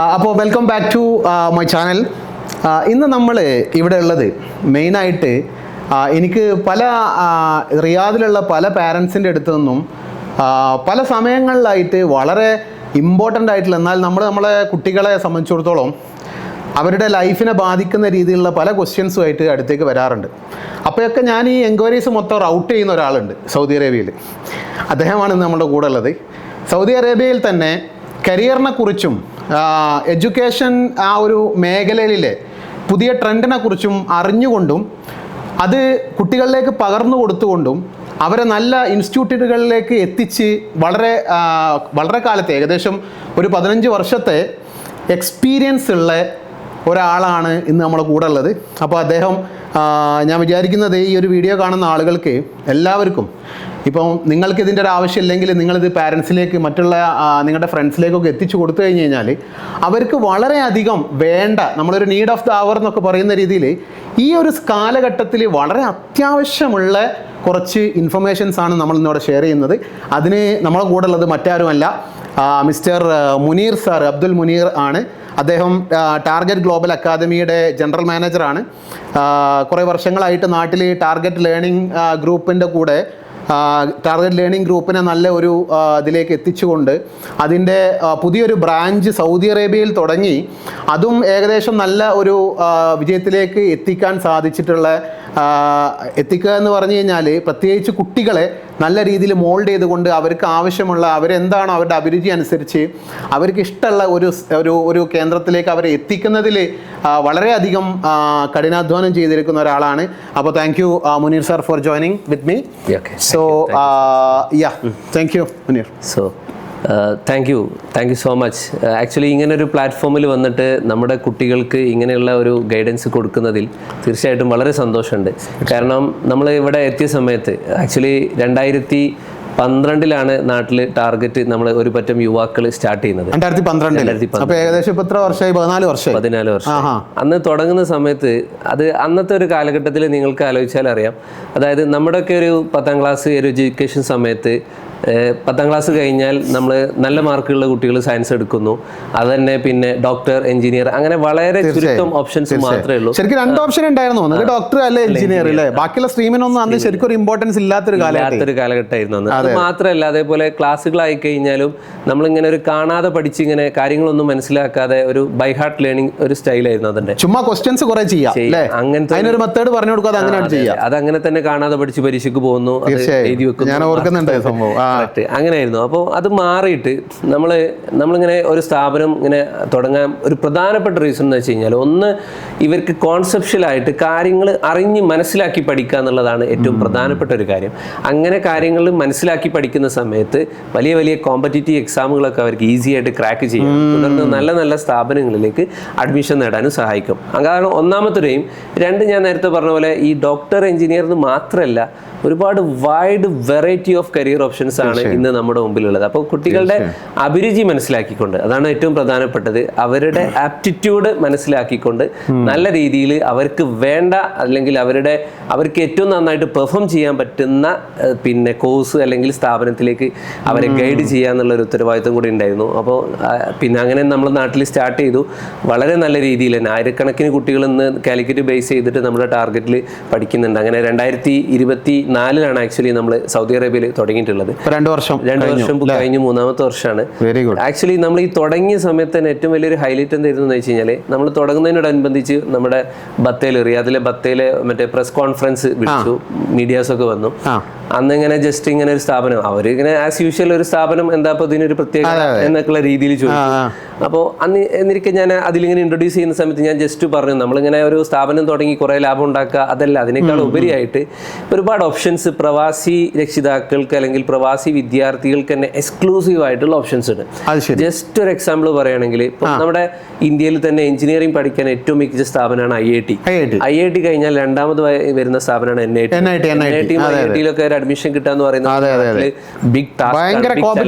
അപ്പോൾ welcome back to my channel. ഇന്ന് നമ്മൾ ഇവിടെ ഉള്ളത് മെയിനായിട്ട് എനിക്ക് പല റിയാദിലുള്ള പല പാരൻസിൻ്റെ അടുത്തു നിന്നും പല സമയങ്ങളിലായിട്ട് വളരെ ഇമ്പോർട്ടൻ്റ് ആയിട്ടുള്ള, എന്നാൽ നമ്മളെ കുട്ടികളെ സംബന്ധിച്ചിടത്തോളം അവരുടെ ലൈഫിനെ ബാധിക്കുന്ന രീതിയിലുള്ള പല ക്വസ്റ്റ്യൻസുമായിട്ട് അടുത്തേക്ക് വരാറുണ്ട്. അപ്പോഴൊക്കെ ഞാൻ ഈ എൻക്വയറീസ് മൊത്തം റൗട്ട് ചെയ്യുന്ന ഒരാളുണ്ട് സൗദി അറേബ്യയിൽ. അദ്ദേഹമാണ് ഇന്ന് നമ്മുടെ കൂടെ ഉള്ളത്. സൗദി അറേബ്യയിൽ തന്നെ കരിയറിനെ കുറിച്ചും എഡ്യൂക്കേഷൻ ആ ഒരു മേഖലയിലെ പുതിയ ട്രെൻഡിനെ കുറിച്ചും അറിഞ്ഞുകൊണ്ടും അത് കുട്ടികളിലേക്ക് പകർന്നു കൊടുത്തുകൊണ്ടും അവരെ നല്ല ഇൻസ്റ്റിറ്റ്യൂട്ടുകളിലേക്ക് എത്തിച്ച് വളരെ കാലത്തെ ഏകദേശം ഒരു 15 വർഷത്തെ എക്സ്പീരിയൻസ് ഉള്ള ഒരാളാണ് ഇന്ന് നമ്മുടെ കൂടെ ഉള്ളത്. അപ്പോൾ അദ്ദേഹം ഞാൻ വിചാരിക്കുന്നത് ഈ ഒരു വീഡിയോ കാണുന്ന ആളുകൾക്ക് എല്ലാവർക്കും ഇപ്പം നിങ്ങൾക്ക് ഇതിൻ്റെ ഒരു ആവശ്യമില്ലെങ്കിൽ നിങ്ങളിത് പാരൻസിലേക്ക് മറ്റുള്ള നിങ്ങളുടെ ഫ്രണ്ട്സിലേക്കൊക്കെ എത്തിച്ചു കൊടുത്തു കഴിഞ്ഞ് കഴിഞ്ഞാൽ അവർക്ക് വളരെയധികം വേണ്ട, നമ്മളൊരു നീഡ് ഓഫ് ദ അവർ എന്നൊക്കെ പറയുന്ന രീതിയിൽ ഈ ഒരു കാലഘട്ടത്തിൽ വളരെ അത്യാവശ്യമുള്ള കുറച്ച് ഇൻഫർമേഷൻസാണ് നമ്മൾ ഇന്നിവിടെ ഷെയർ ചെയ്യുന്നത്. അതിന് നമ്മളെ കൂടെ ഉള്ളത് മറ്റാരുമല്ല, മിസ്റ്റർ മുനീർ സാർ, അബ്ദുൽ മുനീർ ആണ്. അദ്ദേഹം ടാർഗറ്റ് ഗ്ലോബൽ അക്കാദമിയുടെ ജനറൽ മാനേജറാണ്. കുറേ വർഷങ്ങളായിട്ട് നാട്ടിൽ ടാർഗറ്റ് ലേണിംഗ് ഗ്രൂപ്പിൻ്റെ കൂടെ ടാർഗറ്റ് ലേണിംഗ് ഗ്രൂപ്പിനെ നല്ല ഒരു ഇതിലേക്ക് എത്തിച്ചുകൊണ്ട് അതിൻ്റെ പുതിയൊരു ബ്രാഞ്ച് സൗദി അറേബ്യയിൽ തുടങ്ങി അതും ഏകദേശം നല്ല ഒരു വിജയത്തിലേക്ക് എത്തിക്കാൻ സാധിച്ചിട്ടുള്ള, എത്തിക്കുക എന്ന് പറഞ്ഞു കഴിഞ്ഞാൽ പ്രത്യേകിച്ച് കുട്ടികളെ നല്ല രീതിയിൽ മോൾഡ് ചെയ്തുകൊണ്ട് അവർക്ക് ആവശ്യമുള്ള, അവരെന്താണോ അവരുടെ അഭിരുചി അനുസരിച്ച് അവർക്ക് ഇഷ്ടമുള്ള ഒരു കേന്ദ്രത്തിലേക്ക് അവരെ എത്തിക്കുന്നതിൽ വളരെയധികം കഠിനാധ്വാനം ചെയ്തിരിക്കുന്ന ഒരാളാണ്. അപ്പോൾ thank you Munir sir for joining with me. So thank you Munir. Thank you so much. Actually ഇങ്ങനൊരു പ്ലാറ്റ്ഫോമിൽ വന്നിട്ട് നമ്മുടെ കുട്ടികൾക്ക് ഇങ്ങനെയുള്ള ഒരു ഗൈഡൻസ് കൊടുക്കുന്നതിൽ തീർച്ചയായിട്ടും വളരെ സന്തോഷമുണ്ട്. കാരണം നമ്മൾ ഇവിടെ എത്തിയ സമയത്ത് ആക്ച്വലി 2012 നാട്ടിൽ ടാർഗറ്റ് നമ്മൾ ഒരു പറ്റം യുവാക്കൾ സ്റ്റാർട്ട് ചെയ്യുന്നത്. 2012 ഏകദേശം 14 വർഷം. അന്ന് തുടങ്ങുന്ന സമയത്ത് അത് അന്നത്തെ ഒരു കാലഘട്ടത്തിൽ നിങ്ങൾക്ക് ആലോചിച്ചാൽ അറിയാം. അതായത് നമ്മുടെയൊക്കെ ഒരു 10ാം ക്ലാസ് ഒരു എഡ്യൂക്കേഷൻ സമയത്ത് 10ാം ക്ലാസ് കഴിഞ്ഞാൽ നമ്മൾ നല്ല മാർക്കുള്ള കുട്ടികൾ സയൻസ് എടുക്കുന്നു. അത് തന്നെ പിന്നെ ഡോക്ടർ, എഞ്ചിനീയർ, അങ്ങനെ വളരെ ചുരുക്കം ഓപ്ഷൻസ് മാത്രമേ ഉള്ളൂ. ശരിക്കും 2 ഓപ്ഷൻ ഉണ്ടായിരുന്നു, ഡോക്ടർ അല്ലെ എഞ്ചിനീയർ അല്ലേ. ബാക്കിയുള്ള സ്ട്രീമിനൊന്നും അന്ന് ശരിക്കും ഒരു ഇമ്പോർട്ടൻസ് ഇല്ലാത്തൊരു കാലഘട്ടമായിരുന്നു അന്ന്. അത് മാത്രമല്ല, അതേപോലെ ക്ലാസ്സുകളായി കഴിഞ്ഞാലും നമ്മളിങ്ങനെ ഒരു കാണാതെ പഠിച്ച് ഇങ്ങനെ കാര്യങ്ങളൊന്നും മനസ്സിലാക്കാതെ ഒരു ബൈ ഹാർട്ട് ലേണിംഗ് ഒരു സ്റ്റൈലായിരുന്നു അതിന്റെ. ചുമ്മാ ക്വസ്റ്റ്യൻസ് കുറെ ചെയ്യാം, അങ്ങനത്തെ ഒരു മെത്തേഡ് പറഞ്ഞു കൊടുക്കാതെ അങ്ങനെയാണ് ചെയ്യാം. അത് അങ്ങനെ തന്നെ കാണാതെ പഠിച്ച് പരീക്ഷയ്ക്ക് പോകുന്നു, എഴുതി വെക്കുന്നു. ഞാൻ ഓർക്കുന്നുണ്ട് സംഭവം അങ്ങനെയായിരുന്നു. അപ്പോൾ അത് മാറിയിട്ട് നമ്മളിങ്ങനെ ഒരു സ്ഥാപനം ഇങ്ങനെ തുടങ്ങാൻ ഒരു പ്രധാനപ്പെട്ട റീസൺ എന്ന് വെച്ച് കഴിഞ്ഞാൽ, ഒന്ന് ഇവർക്ക് കോൺസെപ്ഷ്യലായിട്ട് കാര്യങ്ങൾ അറിഞ്ഞ് മനസ്സിലാക്കി പഠിക്കുക എന്നുള്ളതാണ് ഏറ്റവും പ്രധാനപ്പെട്ട ഒരു കാര്യം. അങ്ങനെ കാര്യങ്ങൾ മനസ്സിലാക്കി പഠിക്കുന്ന സമയത്ത് വലിയ വലിയ കോമ്പറ്റീറ്റീവ് എക്സാമുകളൊക്കെ അവർക്ക് ഈസി ആയിട്ട് ക്രാക്ക് ചെയ്യും. തുടർന്ന് നല്ല നല്ല സ്ഥാപനങ്ങളിലേക്ക് അഡ്മിഷൻ നേടാനും സഹായിക്കും. കാരണം ഒന്നാമത്തെയും 2 ഞാൻ നേരത്തെ പറഞ്ഞ പോലെ ഈ ഡോക്ടർ, എഞ്ചിനീയർ എന്ന് മാത്രമല്ല ഒരുപാട് wide variety of career options ആണ് ഇന്ന് നമ്മുടെ മുമ്പിലുള്ളത്. അപ്പോൾ കുട്ടികളുടെ അഭിരുചി മനസ്സിലാക്കിക്കൊണ്ട്, അതാണ് ഏറ്റവും പ്രധാനപ്പെട്ടത്, അവരുടെ ആപ്റ്റിറ്റ്യൂഡ് മനസ്സിലാക്കിക്കൊണ്ട് നല്ല രീതിയിൽ അവർക്ക് വേണ്ട അല്ലെങ്കിൽ അവർക്ക് ഏറ്റവും നന്നായിട്ട് പെർഫോം ചെയ്യാൻ പറ്റുന്ന പിന്നെ കോഴ്സ് അല്ലെങ്കിൽ സ്ഥാപനത്തിലേക്ക് അവരെ ഗൈഡ് ചെയ്യുക എന്നുള്ളൊരു ഉത്തരവാദിത്വം കൂടി ഉണ്ടായിരുന്നു. അപ്പോൾ പിന്നെ അങ്ങനെ നമ്മൾ നാട്ടിൽ സ്റ്റാർട്ട് ചെയ്തു. വളരെ നല്ല രീതിയിൽ തന്നെ ആയിരക്കണക്കിന് കുട്ടികൾ ഇന്ന് കാലിക്കറ്റ് ബേസ് ചെയ്തിട്ട് നമ്മുടെ ടാർഗറ്റിൽ പഠിക്കുന്നുണ്ട്. അങ്ങനെ 2024 ആക്ച്വലി നമ്മൾ സൗദി അറേബ്യയിൽ തുടങ്ങിയിട്ടുള്ളത്. 2 വർഷം കഴിഞ്ഞ് 3ാമത്തെ വർഷമാണ്. ആക്ച്വലി നമ്മൾ ഈ തുടങ്ങിയ സമയത്ത് തന്നെ ഏറ്റവും വലിയൊരു ഹൈലൈറ്റ് എന്തായിരുന്നു എന്ന് വെച്ച് കഴിഞ്ഞാൽ, നമ്മൾ തുടങ്ങുന്നതിനോടനുബന്ധിച്ച് നമ്മുടെ റിയാദിലെ ബത്തേലെ മറ്റേ പ്രസ് കോൺഫറൻസ് വിളിച്ചു, മീഡിയാസ് ഒക്കെ വന്നു. അന്നിങ്ങനെ ജസ്റ്റ് ഇങ്ങനെ ഒരു സ്ഥാപനം, അവരിങ്ങനെ ആസ് യൂഷ്വൽ ഒരു സ്ഥാപനം എന്താ ഇപ്പോൾ ഇതിനൊരു പ്രത്യേകത എന്നൊക്കെയുള്ള രീതിയിൽ ചോദിച്ചു. അപ്പോൾ എന്നിരിക്കെ ഞാൻ അതിലിങ്ങനെ ഇൻട്രൊഡ്യൂസ് ചെയ്യുന്ന സമയത്ത് ഞാൻ ജസ്റ്റ് പറഞ്ഞു, നമ്മളിങ്ങനെ ഒരു സ്ഥാപനം തുടങ്ങി കുറേ ലാഭം ഉണ്ടാക്കുക, അതല്ല, അതിനേക്കാൾ ഉപരിയായിട്ട് ഒരുപാട് ഓപ്ഷൻസ് പ്രവാസി രക്ഷിതാക്കൾക്ക് അല്ലെങ്കിൽ പ്രവാസി വിദ്യാർത്ഥികൾക്ക് തന്നെ എക്സ്ക്ലൂസീവ് ആയിട്ടുള്ള ഓപ്ഷൻസ് ഉണ്ട്. ജസ്റ്റ് ഒരു എക്സാമ്പിൾ പറയുകയാണെങ്കിൽ, ഇപ്പോൾ നമ്മുടെ ഇന്ത്യയിൽ തന്നെ എഞ്ചിനീയറിംഗ് പഠിക്കാൻ ഏറ്റവും മികച്ച സ്ഥാപനമാണ് IIT. കഴിഞ്ഞാൽ 2ാമത് വരുന്ന സ്ഥാപനമാണ് NIT. IIT-യിലൊക്കെ അഡ്മിഷൻ കിട്ടാന്ന് പറയുന്നത് ബിഗ്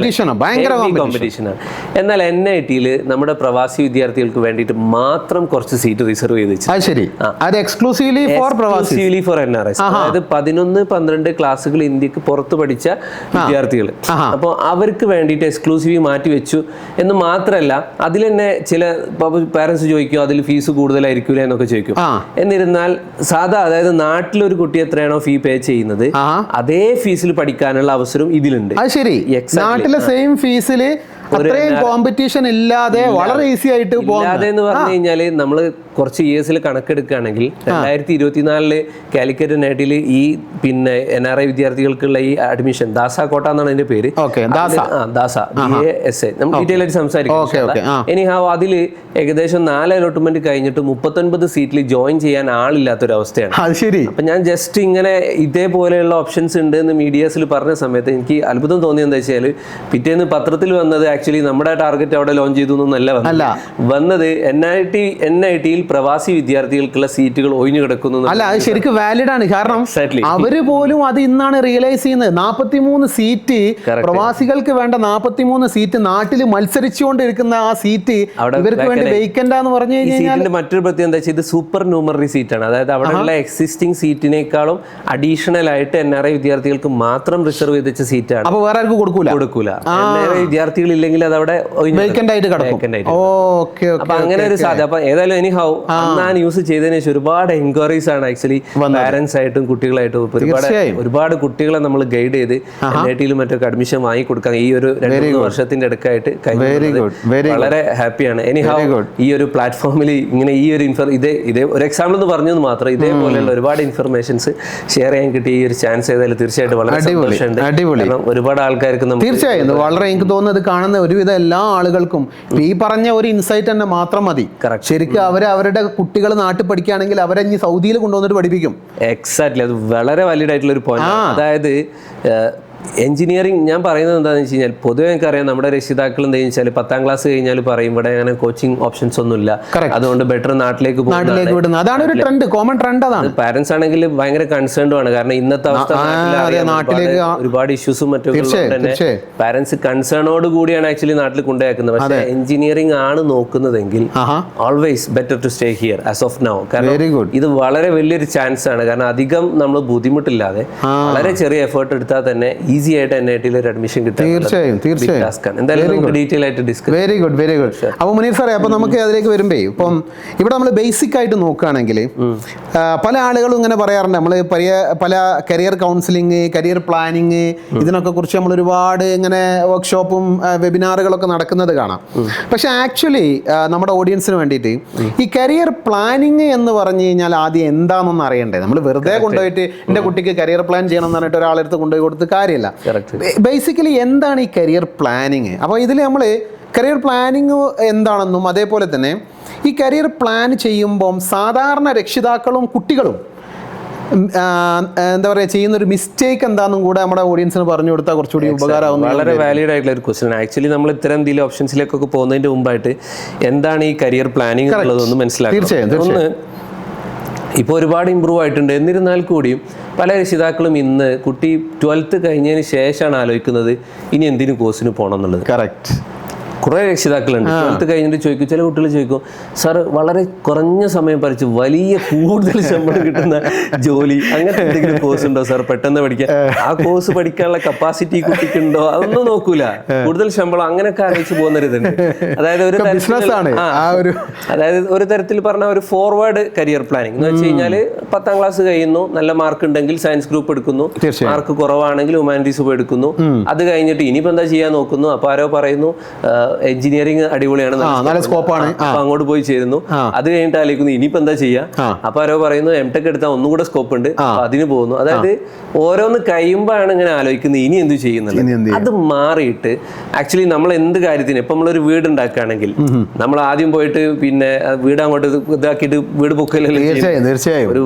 കോമ്പറ്റീഷനാണ്. എന്നാൽ NIT-ൽ നമ്മുടെ പ്രവാസി വിദ്യാർത്ഥികൾക്ക് വേണ്ടിയിട്ട് മാത്രം കുറച്ച് സീറ്റ് റിസർവ് ചെയ്ത് വെച്ചു, എക്സ്ക്ലൂസീവ്ലി ഫോർ NRIs. അതായത് 11-12 ക്ലാസ്സുകൾ ഇന്ത്യക്ക് പുറത്ത് പഠിച്ച വിദ്യാർത്ഥികൾ വിദ്യാർത്ഥികൾ. അപ്പോൾ അവർക്ക് വേണ്ടിയിട്ട് എക്സ്ക്ലൂസീവ് മാറ്റി വെച്ചു എന്ന് മാത്രമല്ല, അതിൽ തന്നെ ചില പാരന്റ്സ് ചോദിക്കും അതിൽ ഫീസ് കൂടുതലായിരിക്കില്ല എന്നൊക്കെ ചോദിക്കും. എന്നിരുന്നാൽ സാധാ, അതായത് നാട്ടിലൊരു കുട്ടി എത്രയാണോ ഫീ പേ ചെയ്യുന്നത് അതേ ഫീസിൽ പഠിക്കാനുള്ള അവസരം ഇതിലുണ്ട്. അത് ശരി, നാട്ടിലെ സെയിം ഫീസിൽ അത്രയും കോമ്പറ്റീഷൻ ഇല്ലാതെ വളരെ ഈസി ആയിട്ട് ഇല്ലാതെ എന്ന് പറഞ്ഞു കഴിഞ്ഞാല് നമ്മള് കുറച്ച് ഇയേഴ്സിൽ കണക്കെടുക്കുകയാണെങ്കിൽ 2024 കാലിക്കറ്റ് നെറ്റിൽ ഈ പിന്നെ NRI വിദ്യാർത്ഥികൾക്കുള്ള ഈ അഡ്മിഷൻ ദാസ കോട്ട എന്നാണ് അതിന്റെ പേര്. ദാസ DASA നമ്മൾ ഡീറ്റെയിൽ ആയിട്ട് സംസാരിക്കും. എനിഹാവ് അതിൽ ഏകദേശം 4 അലോട്ട്മെന്റ് കഴിഞ്ഞിട്ട് 39 സീറ്റിൽ ജോയിൻ ചെയ്യാൻ ആളില്ലാത്തൊരവസ്ഥയാണ്. അപ്പൊ ഞാൻ ജസ്റ്റ് ഇങ്ങനെ ഇതേപോലെയുള്ള ഓപ്ഷൻസ് ഉണ്ട് എന്ന് മീഡിയാസിൽ പറഞ്ഞ സമയത്ത് എനിക്ക് അത്ഭുതം തോന്നിയത് എന്താ വെച്ചാൽ, പിറ്റേന്ന് പത്രത്തിൽ വന്നത് ആക്ച്വലി നമ്മുടെ ടാർഗറ്റ് അവിടെ ലോഞ്ച് ചെയ്തു എന്നല്ല വന്നത് NIT പ്രവാസി വിദ്യാർത്ഥികൾക്കുള്ള സീറ്റുകൾ ഒഴിഞ്ഞു കിടക്കുന്നു. അല്ല, അത് ശരിക്കും വാലിഡ് ആണ്. കാരണം അവര് പോലും അത് ഇന്നാണ് റിയലൈസ് ചെയ്യുന്നത്. 43 സീറ്റ് പ്രവാസികൾക്ക് വേണ്ട 43 സീറ്റ് നാട്ടിൽ മത്സരിച്ചുകൊണ്ടിരിക്കുന്ന ആ സീറ്റ് ഇവർക്ക് വേണ്ടി വേക്കന്റ് എന്ന് പറഞ്ഞു കഴിഞ്ഞാൽ മറ്റൊരു പ്രത്യേകത എന്താ വെച്ചാൽ ഇത് സൂപ്പർ ന്യൂമററി സീറ്റാണ്. അതായത് അവിടെയുള്ള എക്സിസ്റ്റിംഗ് സീറ്റിനേക്കാളും അഡീഷണൽ ആയിട്ട് NRI വിദ്യാർത്ഥികൾക്ക് മാത്രം റിസർവ് ചെയ്ത് വെച്ച സീറ്റാണ്. അപ്പൊ വേറെ ആർക്കും കൊടുക്കൂല. NRI വിദ്യാർത്ഥികൾ ഇല്ലെങ്കിൽ അത് അവിടെ വേക്കന്റ് ആയിട്ട് കിടക്കും. അപ്പൊ അങ്ങനെ ഒരു സാധ്യത. അപ്പൊ ഏതായാലും എനിഹൗ ആ ന്യൂസ് ചെയ്തതിനു ശേഷം ഒരുപാട് എൻക്വയറീസ് ആണ് ആക്ച്വലി പാരന്റ്സ് ആയിട്ടും കുട്ടികളായിട്ടും. ഒരുപാട് കുട്ടികളെ നമ്മൾ ഗൈഡ് ചെയ്ത് NITയിലും മറ്റൊക്കെ അഡ്മിഷൻ വാങ്ങി കൊടുക്കാൻ ഈ ഒരു 2-3 വർഷത്തിന്റെ ഇടക്കായിട്ട് വളരെ ഹാപ്പിയാണ്. എനിഹൗ ഈ ഒരു പ്ലാറ്റ്ഫോമിൽ ഇങ്ങനെ ഈ ഒരു ഇതേ ഒരു എക്സാമ്പിൾ എന്ന് പറഞ്ഞത് മാത്രം ഇതേപോലെയുള്ള ഒരുപാട് ഇൻഫർമേഷൻസ് ഷെയർ ചെയ്യാൻ കിട്ടിയ ഈ ഒരു ചാൻസ് ഏതായാലും തീർച്ചയായിട്ടും വളരെ സന്തോഷമുണ്ട്. കാരണം ഒരുപാട് ആൾക്കാർക്ക് തീർച്ചയായും വളരെ എനിക്ക് തോന്നുന്നത് കാണുന്ന ഒരുവിധം എല്ലാ ആളുകൾക്കും ഈ പറഞ്ഞ ഒരു ഇൻസൈറ്റ് തന്നെ മാത്രം മതി. ശരിക്കും അവരുടെ കുട്ടികൾ നാട്ടിൽ പഠിക്കുകയാണെങ്കിൽ അവരെ ഇനി സൗദിയിൽ കൊണ്ടുവന്നിട്ട് പഠിപ്പിക്കും. എക്സാക്ട്ലി, അത് വളരെ വാലിഡ് ആയിട്ടുള്ള ഒരു പോയിന്റ്. അതായത് എഞ്ചിനീയറിംഗ് ഞാൻ പറയുന്നത് എന്താണെന്ന് വെച്ച് കഴിഞ്ഞാൽ, പൊതുവെ എനിക്കറിയാം നമ്മുടെ രക്ഷിതാക്കൾ എന്താ വെച്ചാൽ 10ാം ക്ലാസ് കഴിഞ്ഞാൽ പറയും ഇവിടെ അങ്ങനെ കോച്ചിങ് ഓപ്ഷൻസ് ഒന്നുമില്ല, അതുകൊണ്ട് ബെറ്റർ നാട്ടിലേക്ക് വിടുന്നത്. അതാണ് ഒരു ട്രെൻഡ്, കോമൺ ട്രെൻഡ് അതാണ്. പാരന്റ്സ് ആണെങ്കിൽ ഭയങ്കര കൺസേൺഡും ആണ്. കാരണം ഇന്നത്തെ അവസ്ഥ ഒരുപാട് ഇഷ്യൂസും മറ്റും തന്നെ പാരന്റ്സ് കൺസേണോട് കൂടിയാണ് ആക്ച്വലി നാട്ടിൽ കൊണ്ടുപോക്കുന്നത്. പക്ഷേ എഞ്ചിനീയറിംഗ് ആണ് നോക്കുന്നതെങ്കിൽ always better to stay here as of now. കാരണം ഇത് വളരെ വലിയൊരു ചാൻസ് ആണ്. കാരണം അധികം നമ്മൾ ബുദ്ധിമുട്ടില്ലാതെ വളരെ ചെറിയ എഫേർട്ട് എടുത്താൽ തന്നെ ഈസി ആയിട്ട് NITയിൽ ഒരു അഡ്മിഷൻ കിട്ടും. തീർച്ചയായും. Very good. അപ്പോൾ മുനീർ സാറേ, അപ്പോൾ നമുക്ക് അതിലേക്ക് വരുമ്പേ ഇപ്പം ഇവിടെ നമ്മൾ ബേസിക് ആയിട്ട് നോക്കുകയാണെങ്കിൽ പല ആളുകളും ഇങ്ങനെ പറയാറുണ്ട്, നമ്മൾ പല കരിയർ കൗൺസിലിംഗ്, കരിയർ പ്ലാനിങ് ഇതിനൊക്കെ കുറിച്ച് നമ്മൾ ഒരുപാട് ഇങ്ങനെ വർക്ക്ഷോപ്പും വെബിനാറുകളൊക്കെ നടക്കുന്നത് കാണാം. പക്ഷെ ആക്ച്വലി നമ്മുടെ ഓഡിയൻസിന് വേണ്ടിയിട്ട് ഈ കരിയർ പ്ലാനിങ് എന്ന് പറഞ്ഞു കഴിഞ്ഞാൽ ആദ്യം എന്താണെന്നൊന്ന് അറിയണ്ടേ? നമ്മൾ വെറുതെ കൊണ്ടുപോയിട്ട് എൻ്റെ കുട്ടിക്ക് കരിയർ പ്ലാൻ ചെയ്യണം എന്ന് പറഞ്ഞിട്ട് ഒരാളെടുത്ത് കൊണ്ടുപോയി കൊടുത്ത് കാര്യമില്ല. ബേസിക്കലി എന്താണ് ഈ കരിയർ പ്ലാനിങ്? അപ്പോൾ ഇതിൽ നമ്മൾ കരിയർ പ്ലാനിങ് എന്താണെന്നും അതേപോലെ തന്നെ ഈ കരിയർ പ്ലാൻ ചെയ്യുമ്പം സാധാരണ രക്ഷിതാക്കളും കുട്ടികളും എന്താ പറയുക ചെയ്യുന്നൊരു മിസ്റ്റേക്ക് എന്താണെന്നും കൂടെ നമ്മുടെ ഓഡിയൻസിന് പറഞ്ഞു കൊടുത്താൽ കുറച്ചുകൂടി ഉപകാരമാകും. വളരെ വാലിഡ് ആയിട്ടുള്ള ഒരു ക്വസ്റ്റ്യൻ. ആക്ച്വലി നമ്മൾ ഇത്തരം എന്തെങ്കിലും ഓപ്ഷൻസിലേക്കൊക്കെ പോകുന്നതിന്റെ മുമ്പായിട്ട് എന്താണ് ഈ കരിയർ പ്ലാനിങ് എന്നുള്ളതൊന്ന് മനസ്സിലാക്കാം. തീർച്ചയായും. ഇപ്പോൾ ഒരുപാട് ഇമ്പ്രൂവ് ആയിട്ടുണ്ട്. എന്നിരുന്നാൽ കൂടിയും പല രക്ഷിതാക്കളും ഇന്ന് കുട്ടി 12th കഴിഞ്ഞതിന് ശേഷമാണ് ആലോചിക്കുന്നത് ഇനി എന്തിനു കോഴ്സിന് പോകണം എന്നുള്ളത്. കറക്റ്റ്. കുറേ രക്ഷിതാക്കളുണ്ട് 12th കഴിഞ്ഞിട്ട് ചോദിക്കും, ചില കുട്ടികൾ ചോദിക്കും, സാർ വളരെ കുറഞ്ഞ സമയം പഠിച്ച് വലിയ കൂടുതൽ ശമ്പളം കിട്ടുന്ന ജോലി അങ്ങനത്തെ എന്തെങ്കിലും കോഴ്സ് ഉണ്ടോ സാർ പെട്ടെന്ന് പഠിക്കാൻ? ആ കോഴ്സ് പഠിക്കാനുള്ള കപ്പാസിറ്റി കുട്ടിക്കുണ്ടോ? അതൊന്നും നോക്കൂല. കൂടുതൽ ശമ്പളം അങ്ങനെയൊക്കെ ആലോചിച്ച് പോകുന്നൊരിതുണ്ട്. അതായത് ഒരു തരത്തിൽ പറഞ്ഞ ഒരു ഫോർവേഡ് കരിയർ പ്ലാനിങ് എന്ന് വെച്ച് കഴിഞ്ഞാൽ 10ാം ക്ലാസ് കഴിയുന്നു, നല്ല മാർക്ക് ഉണ്ടെങ്കിൽ സയൻസ് ഗ്രൂപ്പ് എടുക്കുന്നു, മാർക്ക് കുറവാണെങ്കിൽ ഹ്യൂമാനിറ്റീസ് എടുക്കുന്നു, അത് കഴിഞ്ഞിട്ട് ഇനിയിപ്പോൾ എന്താ ചെയ്യാൻ നോക്കുന്നു. അപ്പോൾ ആരോ പറയുന്നു എഞ്ചിനീയറിംഗ് അടിപൊളിയാണ്, അങ്ങോട്ട് പോയി ചേരുന്നു. അത് കഴിഞ്ഞിട്ട് ആലോചിക്കുന്നു ഇനിയിപ്പോ എന്താ ചെയ്യാ. അപ്പൊ ആരോ പറയുന്നു M.Tech എടുത്താൽ ഒന്നുകൂടെ സ്കോപ്പ് ഉണ്ട്, അതിന് പോകുന്നു. അതായത് ഓരോന്ന് കഴിയുമ്പോഴാണ് ഇങ്ങനെ ആലോചിക്കുന്നത് ഇനി എന്ത് ചെയ്യുന്നത്. അത് മാറിയിട്ട് ആക്ച്വലി നമ്മൾ എന്ത് കാര്യത്തിന് ഇപ്പൊ നമ്മളൊരു വീട് ഉണ്ടാക്കുകയാണെങ്കിൽ നമ്മൾ ആദ്യം പോയിട്ട് പിന്നെ വീട് അങ്ങോട്ട് ഇതാക്കിയിട്ട് വീട് പൊക്കലല്ലേ, ഒരു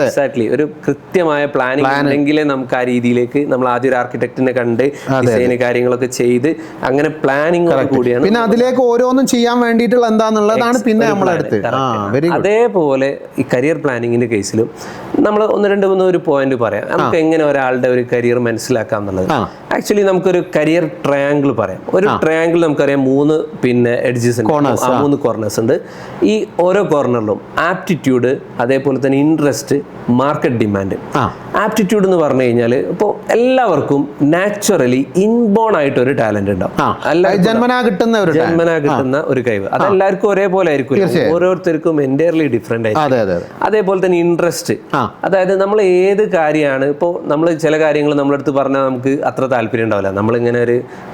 എക്സാക്ട്ലി ഒരു കൃത്യമായ പ്ലാനിങ് ഉണ്ടെങ്കിലേ നമുക്ക് ആ രീതിയിലേക്ക് നമ്മൾ ആദ്യം ഒരു ആർക്കിടെക്റ്റിനെ കണ്ട് ഡിസൈന് കാര്യങ്ങളൊക്കെ ചെയ്ത് അങ്ങനെ പ്ലാനിങ് കൂടിയാണ്. പിന്നെ അതിലേക്ക് ഓരോന്നും ചെയ്യാൻ വേണ്ടിയിട്ടുള്ള എന്താന്നുള്ളതാണ് പിന്നെ നമ്മളെടുത്ത്. അതേപോലെ ഈ കരിയർ പ്ലാനിങ്ങിന്റെ കേസിലും നമ്മൾ 1-2-3 പോയിന്റ് പറയാം. നമുക്ക് എങ്ങനെ ഒരാളുടെ ഒരു കരിയർ മനസ്സിലാക്കാം എന്നുള്ളത്. ആക്ച്വലി നമുക്കൊരു കരിയർ ട്രയാങ്കിൾ പറയാം. ഒരു ട്രയാങ്കിൾ നമുക്കറിയാം 3 പിന്നെ എഡ്ജസ് ഉണ്ട്, 3 കോർണേഴ്സ് ഉണ്ട്. ഈ ഓരോ കോർണറിലും ആപ്റ്റിറ്റ്യൂഡ്, അതേപോലെ തന്നെ ഇൻട്രസ്റ്റ്, മാർക്കറ്റ് ഡിമാൻഡ്. ആപ്റ്റിറ്റ്യൂഡ് എന്ന് പറഞ്ഞു കഴിഞ്ഞാൽ ഇപ്പോൾ എല്ലാവർക്കും നാച്ചുറലി ഇൻബോൺ ആയിട്ട് ഒരു ടാലന്റ് ഉണ്ടാവും, ജന്മനാ കിട്ടുന്ന ഒരു കഴിവ്. അതെല്ലാവർക്കും ഒരേപോലെ ആയിരിക്കും, ഓരോരുത്തർക്കും എൻറ്റയർലി ഡിഫറെന്റ് ആയിരിക്കും. അതേപോലെ തന്നെ ഇൻട്രസ്റ്റ്, അതായത് നമ്മൾ ഏത് കാര്യമാണ് ഇപ്പോൾ നമ്മൾ ചില കാര്യങ്ങൾ നമ്മളടുത്ത് പറഞ്ഞാൽ നമുക്ക് അത്ര താല്പര്യം ഉണ്ടാവില്ല, നമ്മളിങ്ങനെ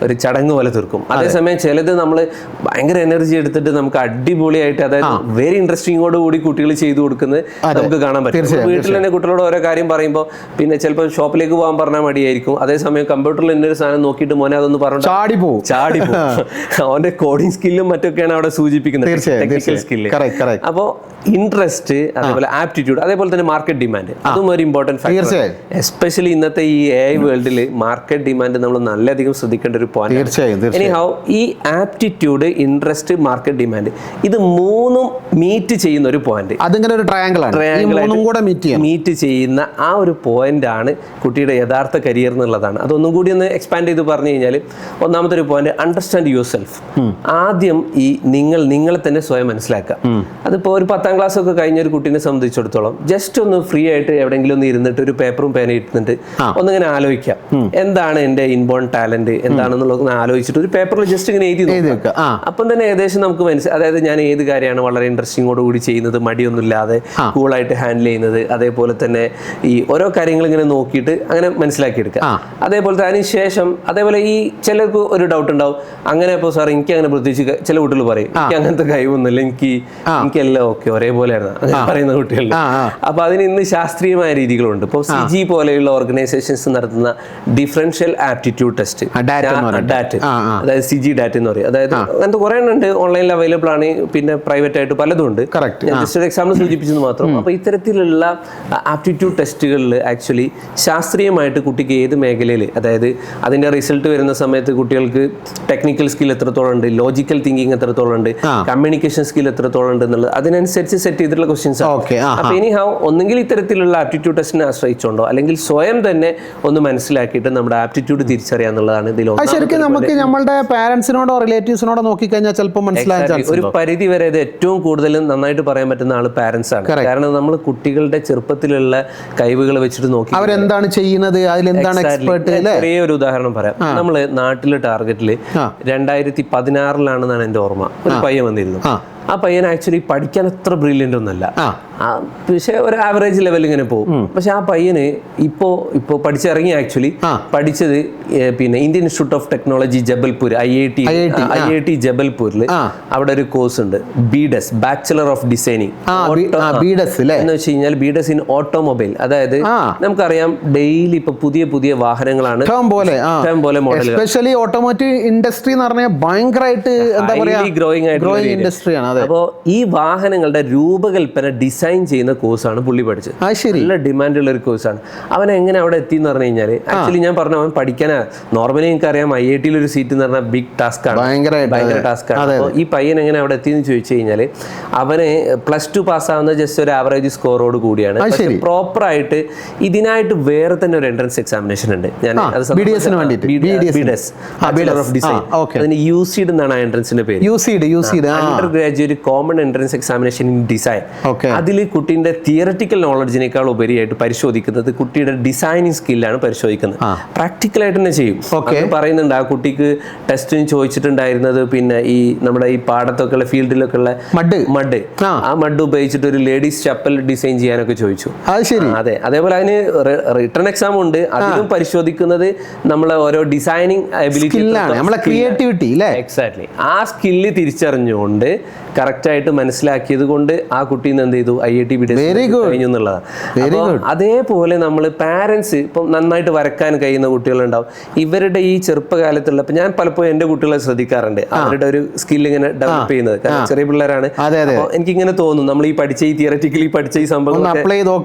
ഒരു ചടങ്ങ് പോലെ തീർക്കും. അതേസമയം ചിലത് നമ്മൾ ഭയങ്കര എനർജി എടുത്തിട്ട് നമുക്ക് അടിപൊളിയായിട്ട്, അതായത് വെരി ഇൻട്രസ്റ്റിങ്ങോട് കൂടി കുട്ടികൾ ചെയ്തു കൊടുക്കുന്നത് നമുക്ക് കാണാൻ പറ്റും. വീട്ടിൽ തന്നെ കുട്ടികളോട് ഓരോ കാര്യം പറയുമ്പോൾ പിന്നെ ചിലപ്പോൾ ഷോപ്പിലേക്ക് പോകാൻ പറഞ്ഞാൽ മടിയായിരിക്കും. അതേസമയം കമ്പ്യൂട്ടറിൽ എന്നൊരു സാധനം നോക്കിയിട്ട് മോനെ അതൊന്ന് പറഞ്ഞു ചാടി പോകും. അവന്റെ കോഡിംഗ് സ്കില്ലും മറ്റൊക്കെയാണ് അവിടെ സൂചിപ്പിക്കുന്നത്, ടെക്നിക്കൽ സ്കില്ല്. അപ്പോൾ ഇൻട്രസ്റ്റ്, അതേപോലെ ആപ്റ്റിറ്റ്യൂഡ്, അതേപോലെ തന്നെ മാർക്കറ്റ് ഡിമാൻഡ്, അതും ഒരു ഇമ്പോർട്ടന്റ് ഫാക്ടർ. എസ്പെഷ്യലി ഇന്നത്തെ ഈ AI വേൾഡിൽ മാർക്കറ്റ് ഡിമാൻഡ് നമ്മൾ നല്ലധികം ശ്രദ്ധിക്കേണ്ട ഒരു പോയിന്റ്. എനിഹൗ ഈ ആപ്റ്റിറ്റ്യൂഡ്, ഇൻട്രസ്റ്റ്, മാർക്കറ്റ് ഡിമാൻഡ്, ഇത് 3ഉം മീറ്റ് ചെയ്യുന്ന ഒരു പോയിന്റ്. അതിങ്ങനെ ഒരു ട്രയാങ്കിൾ മീറ്റ് ചെയ്യുന്ന ആ ഒരു പോയിന്റ് ആണ് കുട്ടിയുടെ യഥാർത്ഥ കരിയർ എന്നുള്ളതാണ്. അതൊന്നും കൂടി ഒന്ന് എക്സ്പാൻഡ് ചെയ്ത് പറഞ്ഞു കഴിഞ്ഞാൽ, ഒന്നാമത്തെ ഒരു പോയിന്റ് അണ്ടർസ്റ്റാൻഡ് യുവർ സെൽഫ്. ആദ്യം ഈ നിങ്ങളെ തന്നെ സ്വയം മനസ്സിലാക്കുക. അതിപ്പോൾ ഒരു 10ാം ക്ലാസ് ഒക്കെ കഴിഞ്ഞ ഒരു കുട്ടീനെ സംബന്ധിച്ചിടത്തോളം ജസ്റ്റ് ഒന്ന് ഫ്രീ ആയിട്ട് എവിടെയെങ്കിലും ഒന്ന് ഇരുന്നിട്ട് ഒരു പേപ്പറും പേന ഇരുന്നിട്ട് ഒന്നിങ്ങനെ ആലോചിക്കാം, എന്താണ് എൻ്റെ ഇൻബോൺ ടാലന്റ് എന്താണെന്നുള്ളത് ആലോചിച്ചിട്ട് ഒരു പേപ്പറിൽ ജസ്റ്റ് ഇങ്ങനെ എഴുതി നോക്കുക. അപ്പം തന്നെ ഏകദേശം നമുക്ക് അതായത് ഞാൻ ഏത് കാര്യമാണ് വളരെ ഇൻട്രസ്റ്റിങ്ങോട് കൂടി ചെയ്യുന്നത്, മടിയൊന്നുമില്ലാതെ കൂളായിട്ട് ഹാൻഡിൽ ചെയ്യുന്നത്, അതേപോലെ തന്നെ ഈ ഓരോ കാര്യങ്ങൾ ഇങ്ങനെ നോക്കിയിട്ട് അങ്ങനെ മനസ്സിലാക്കിയെടുക്കുക. അതേപോലെ അതിനുശേഷം അതേപോലെ ഈ ചിലർക്ക് ഒരു ഡൗട്ട് ഉണ്ടാവും, അങ്ങനെ ഇപ്പോൾ സാർ എനിക്ക് അങ്ങനെ പ്രത്യേകിച്ച് ചില കുട്ടികൾ പറയും എനിക്ക് അങ്ങനത്തെ കഴിവൊന്നുമില്ല, എനിക്കെല്ലാം ഓക്കെ ഒരേപോലെയാണ് അങ്ങനെ പറയുന്ന കുട്ടികളുണ്ട്. അപ്പൊ അതിന് ഇന്ന് ശാസ്ത്രീയമായ രീതികളുണ്ട്. ഇപ്പോൾ CG പോലെയുള്ള ഓർഗനൈസേഷൻസ് നടത്തുന്ന ഡിഫറൻഷ്യൽ ആപ്റ്റിറ്റ്യൂഡ് ടെസ്റ്റ്, ഡാറ്റ്, അതായത് CG ഡാറ്റ് എന്ന് പറയും. അതായത് അങ്ങനത്തെ കുറെ ഉണ്ട്, ഓൺലൈനിൽ അവൈലബിൾ ആണ്, പിന്നെ പ്രൈവറ്റ് ആയിട്ട് പലതും ഉണ്ട്. ജസ്റ്റ് ഒരു എക്സാമ്പിൾ സൂചിപ്പിച്ചത് മാത്രം. അപ്പൊ ഇത്തരത്തിലുള്ള ആപ്റ്റിറ്റ്യൂഡ് ടെസ്റ്റുകളിൽ ആക്ച്വലി ശാസ്ത്രീയമായിട്ട് കുട്ടിക്ക് ഏത് മേഖലയിൽ, അതായത് അതിന്റെ റിസൾട്ട് വരുന്ന സമയത്ത് കുട്ടികൾക്ക് ടെക്നിക്കൽ സ്കിൽ എത്രത്തോളം ഉണ്ട്, ലോജിക്കൽ തിങ്കിങ് എത്രത്തോളം ഉണ്ട്, കമ്മ്യൂണിക്കേഷൻ സ്കിൽ എത്രത്തോളം ഉണ്ട് എന്നുള്ളത് അതിനനുസരിച്ച് സെറ്റ് ചെയ്തിട്ടുള്ള ക്വസ്റ്റ്യൻസ് ആണ്. അപ്പൊ എനിഹൗ ഒന്നെങ്കിൽ ഇത്തരത്തിലുള്ള ആപ്റ്റിറ്റ്യൂഡ് ടെസ്റ്റിനെ ആശ്രയിച്ചുകൊണ്ടോ അല്ലെങ്കിൽ സ്വയം തന്നെ ഒന്ന് മനസ്സിലാക്കിയിട്ട് നമ്മുടെ ആപ്റ്റിറ്റ്യൂഡ് തിരിച്ചറിയാന്നുള്ളതാണ് ഇതിൽ. ശരിക്കും നമുക്ക് നമ്മുടെ പാരന്റ്സിനോടോ റിലേറ്റീവ്സിനോടോ നോക്കിക്കഴിഞ്ഞാൽ ചിലപ്പോൾ മനസ്സിലാക്കാൻ ഒരു പരിധി വരെ ഇത് ഏറ്റവും കൂടുതൽ നന്നായിട്ട് പറയാൻ പറ്റുന്ന ആള് പാരന്റ്സ് ആണ്. കാരണം നമ്മൾ കുട്ടികളുടെ ചെറുപ്പത്തിലുള്ള കഴിവുകൾ വെച്ചിട്ട് നോക്കി അവരെന്താണ് ചെയ്യുന്നത്, അതിലെന്താണ് എക്സ്പെർട്ട്. ചെറിയ ഒരു ഉദാഹരണം പറയാം. നമ്മള് നാട്ടിലെ ടാർഗറ്റില് 2016 എൻ്റെ ഓർമ്മ, ഒരു പയ്യൻ വന്നിരുന്നു. ആ പയ്യൻ ആക്ച്വലി പഠിക്കാൻ അത്ര ബ്രില്യൻ്റ് ഒന്നല്ല, പക്ഷെ ഒരു ആവറേജ് ലെവൽ ഇങ്ങനെ പോകും. പക്ഷെ ആ പയ്യന് ഇപ്പോ പഠിച്ചിറങ്ങി ആക്ച്വലി പഠിച്ചത് പിന്നെ Indian Institute of technology Jabalpur, IIT ജബൽപൂരിൽ അവിടെ ഒരു കോഴ്സ് ഉണ്ട്, BDES, ബാച്ചലർ ഓഫ് ഡിസൈനിങ് എന്ന് വെച്ച് കഴിഞ്ഞാൽ BDES ഇൻ ഓട്ടോമൊബൈൽ. അതായത് നമുക്കറിയാം ഡെയിലി ഇപ്പൊ പുതിയ വാഹനങ്ങളാണ് പോലെ മോഡൽ, എസ്പെഷ്യലി ഓട്ടോമോട്ടീവ് ഇൻഡസ്ട്രി എന്ന് പറഞ്ഞാൽ ഭയങ്കരമായിട്ട് എന്താ പറയാ ഗ്രോയിങ് ഇൻഡസ്ട്രിയാണ്. അപ്പോൾ ഈ വാഹനങ്ങളുടെ രൂപകൽപ്പന ഡിസൈൻ ചെയ്യുന്ന കോഴ്സാണ് പുള്ളി പഠിച്ചത്. നല്ല ഡിമാൻഡുള്ള ഒരു കോഴ്സാണ്. അവൻ എങ്ങനെ അവിടെ എത്തി എന്ന് പറഞ്ഞു കഴിഞ്ഞാൽ, ആക്ച്വലി ഞാൻ പറഞ്ഞു അവൻ പഠിക്കാനാ, നോർമലി എനിക്കറിയാം IIT ഒരു സീറ്റ് എന്ന് പറഞ്ഞാൽ ബിഗ് ടാസ്ക് ആണ്, ഭയങ്കര ടാസ്ക് ആണ്. അപ്പോൾ ഈ പയ്യൻ എങ്ങനെ അവിടെ എത്തിയെന്ന് ചോദിച്ചു കഴിഞ്ഞാൽ, അവന് +2 പാസ്സാവുന്ന ജസ്റ്റ് ഒരു ആവറേജ് സ്കോറോട് കൂടിയാണ്. പ്രോപ്പർ ആയിട്ട് ഇതിനായിട്ട് വേറെ തന്നെ ഒരു എൻട്രൻസ് എക്സാമിനേഷൻ ഉണ്ട്. ഞാൻ BDES ബാച്ചലർ ഓഫ് ഡിസൈൻ, അതിന് UCED എന്നാണ് ആ എൻട്രൻസിന്റെ പേര്. Under graduate common entrance examination in design. അതിൽ കുട്ടിയുടെ തിയററ്റിക്കൽ നോളജിനേക്കാൾ ഉപരിയായിട്ട് പരിശോധിക്കുന്നത് കുട്ടിയുടെ ഡിസൈനിങ് സ്കില്ലാണ് പരിശോധിക്കുന്നത്. പ്രാക്ടിക്കൽ ആയിട്ട് തന്നെ ചെയ്യും. പറയുന്നുണ്ട് ആ കുട്ടിക്ക് ടെസ്റ്റിന് ചോദിച്ചിട്ടുണ്ടായിരുന്നത് പിന്നെ ഈ നമ്മുടെ ഈ പാടത്തൊക്കെ ഉള്ള ഫീൽഡിലൊക്കെ ഉള്ള മഡ്, ആ മഡ് ഉപയോഗിച്ചിട്ട് ഒരു ലേഡീസ് ചപ്പൽ ഡിസൈൻ ചെയ്യാനൊക്കെ ചോദിച്ചു. അതെ, അതേപോലെ അതിന് റിട്ടേൺ എക്സാം ഉണ്ട്. അതിലും പരിശോധിക്കുന്നത് നമ്മളെ ഓരോ ഡിസൈനിങ് എബിലിറ്റി, ക്രിയേറ്റിവിറ്റി. എക്സാക്ട്ലി ആ സ്കില്ല് തിരിച്ചറിഞ്ഞുകൊണ്ട് കറക്റ്റായിട്ട് മനസ്സിലാക്കിയത് കൊണ്ട് ആ കുട്ടീനെ എന്ത് ചെയ്തു, IIT കഴിഞ്ഞു എന്നുള്ളതാണ്. അപ്പോൾ അതേപോലെ നമ്മൾ പാരൻസ് ഇപ്പം നന്നായിട്ട് വരക്കാൻ കഴിയുന്ന കുട്ടികളുണ്ടാവും. ഇവരുടെ ഈ ചെറുപ്പകാലത്തുള്ള, ഇപ്പം ഞാൻ പലപ്പോഴും എൻ്റെ കുട്ടികളെ ശ്രദ്ധിക്കാറുണ്ട്, അവരുടെ ഒരു സ്കിൽ ഇങ്ങനെ ഡെവലപ്പ് ചെയ്യുന്നത്. കാരണം ചെറിയ പിള്ളേരാണ്. അപ്പോൾ എനിക്കിങ്ങനെ തോന്നും നമ്മൾ ഈ പഠിച്ച ഈ തിയററ്റിക്കലി പഠിച്ച ഈ സംഭവം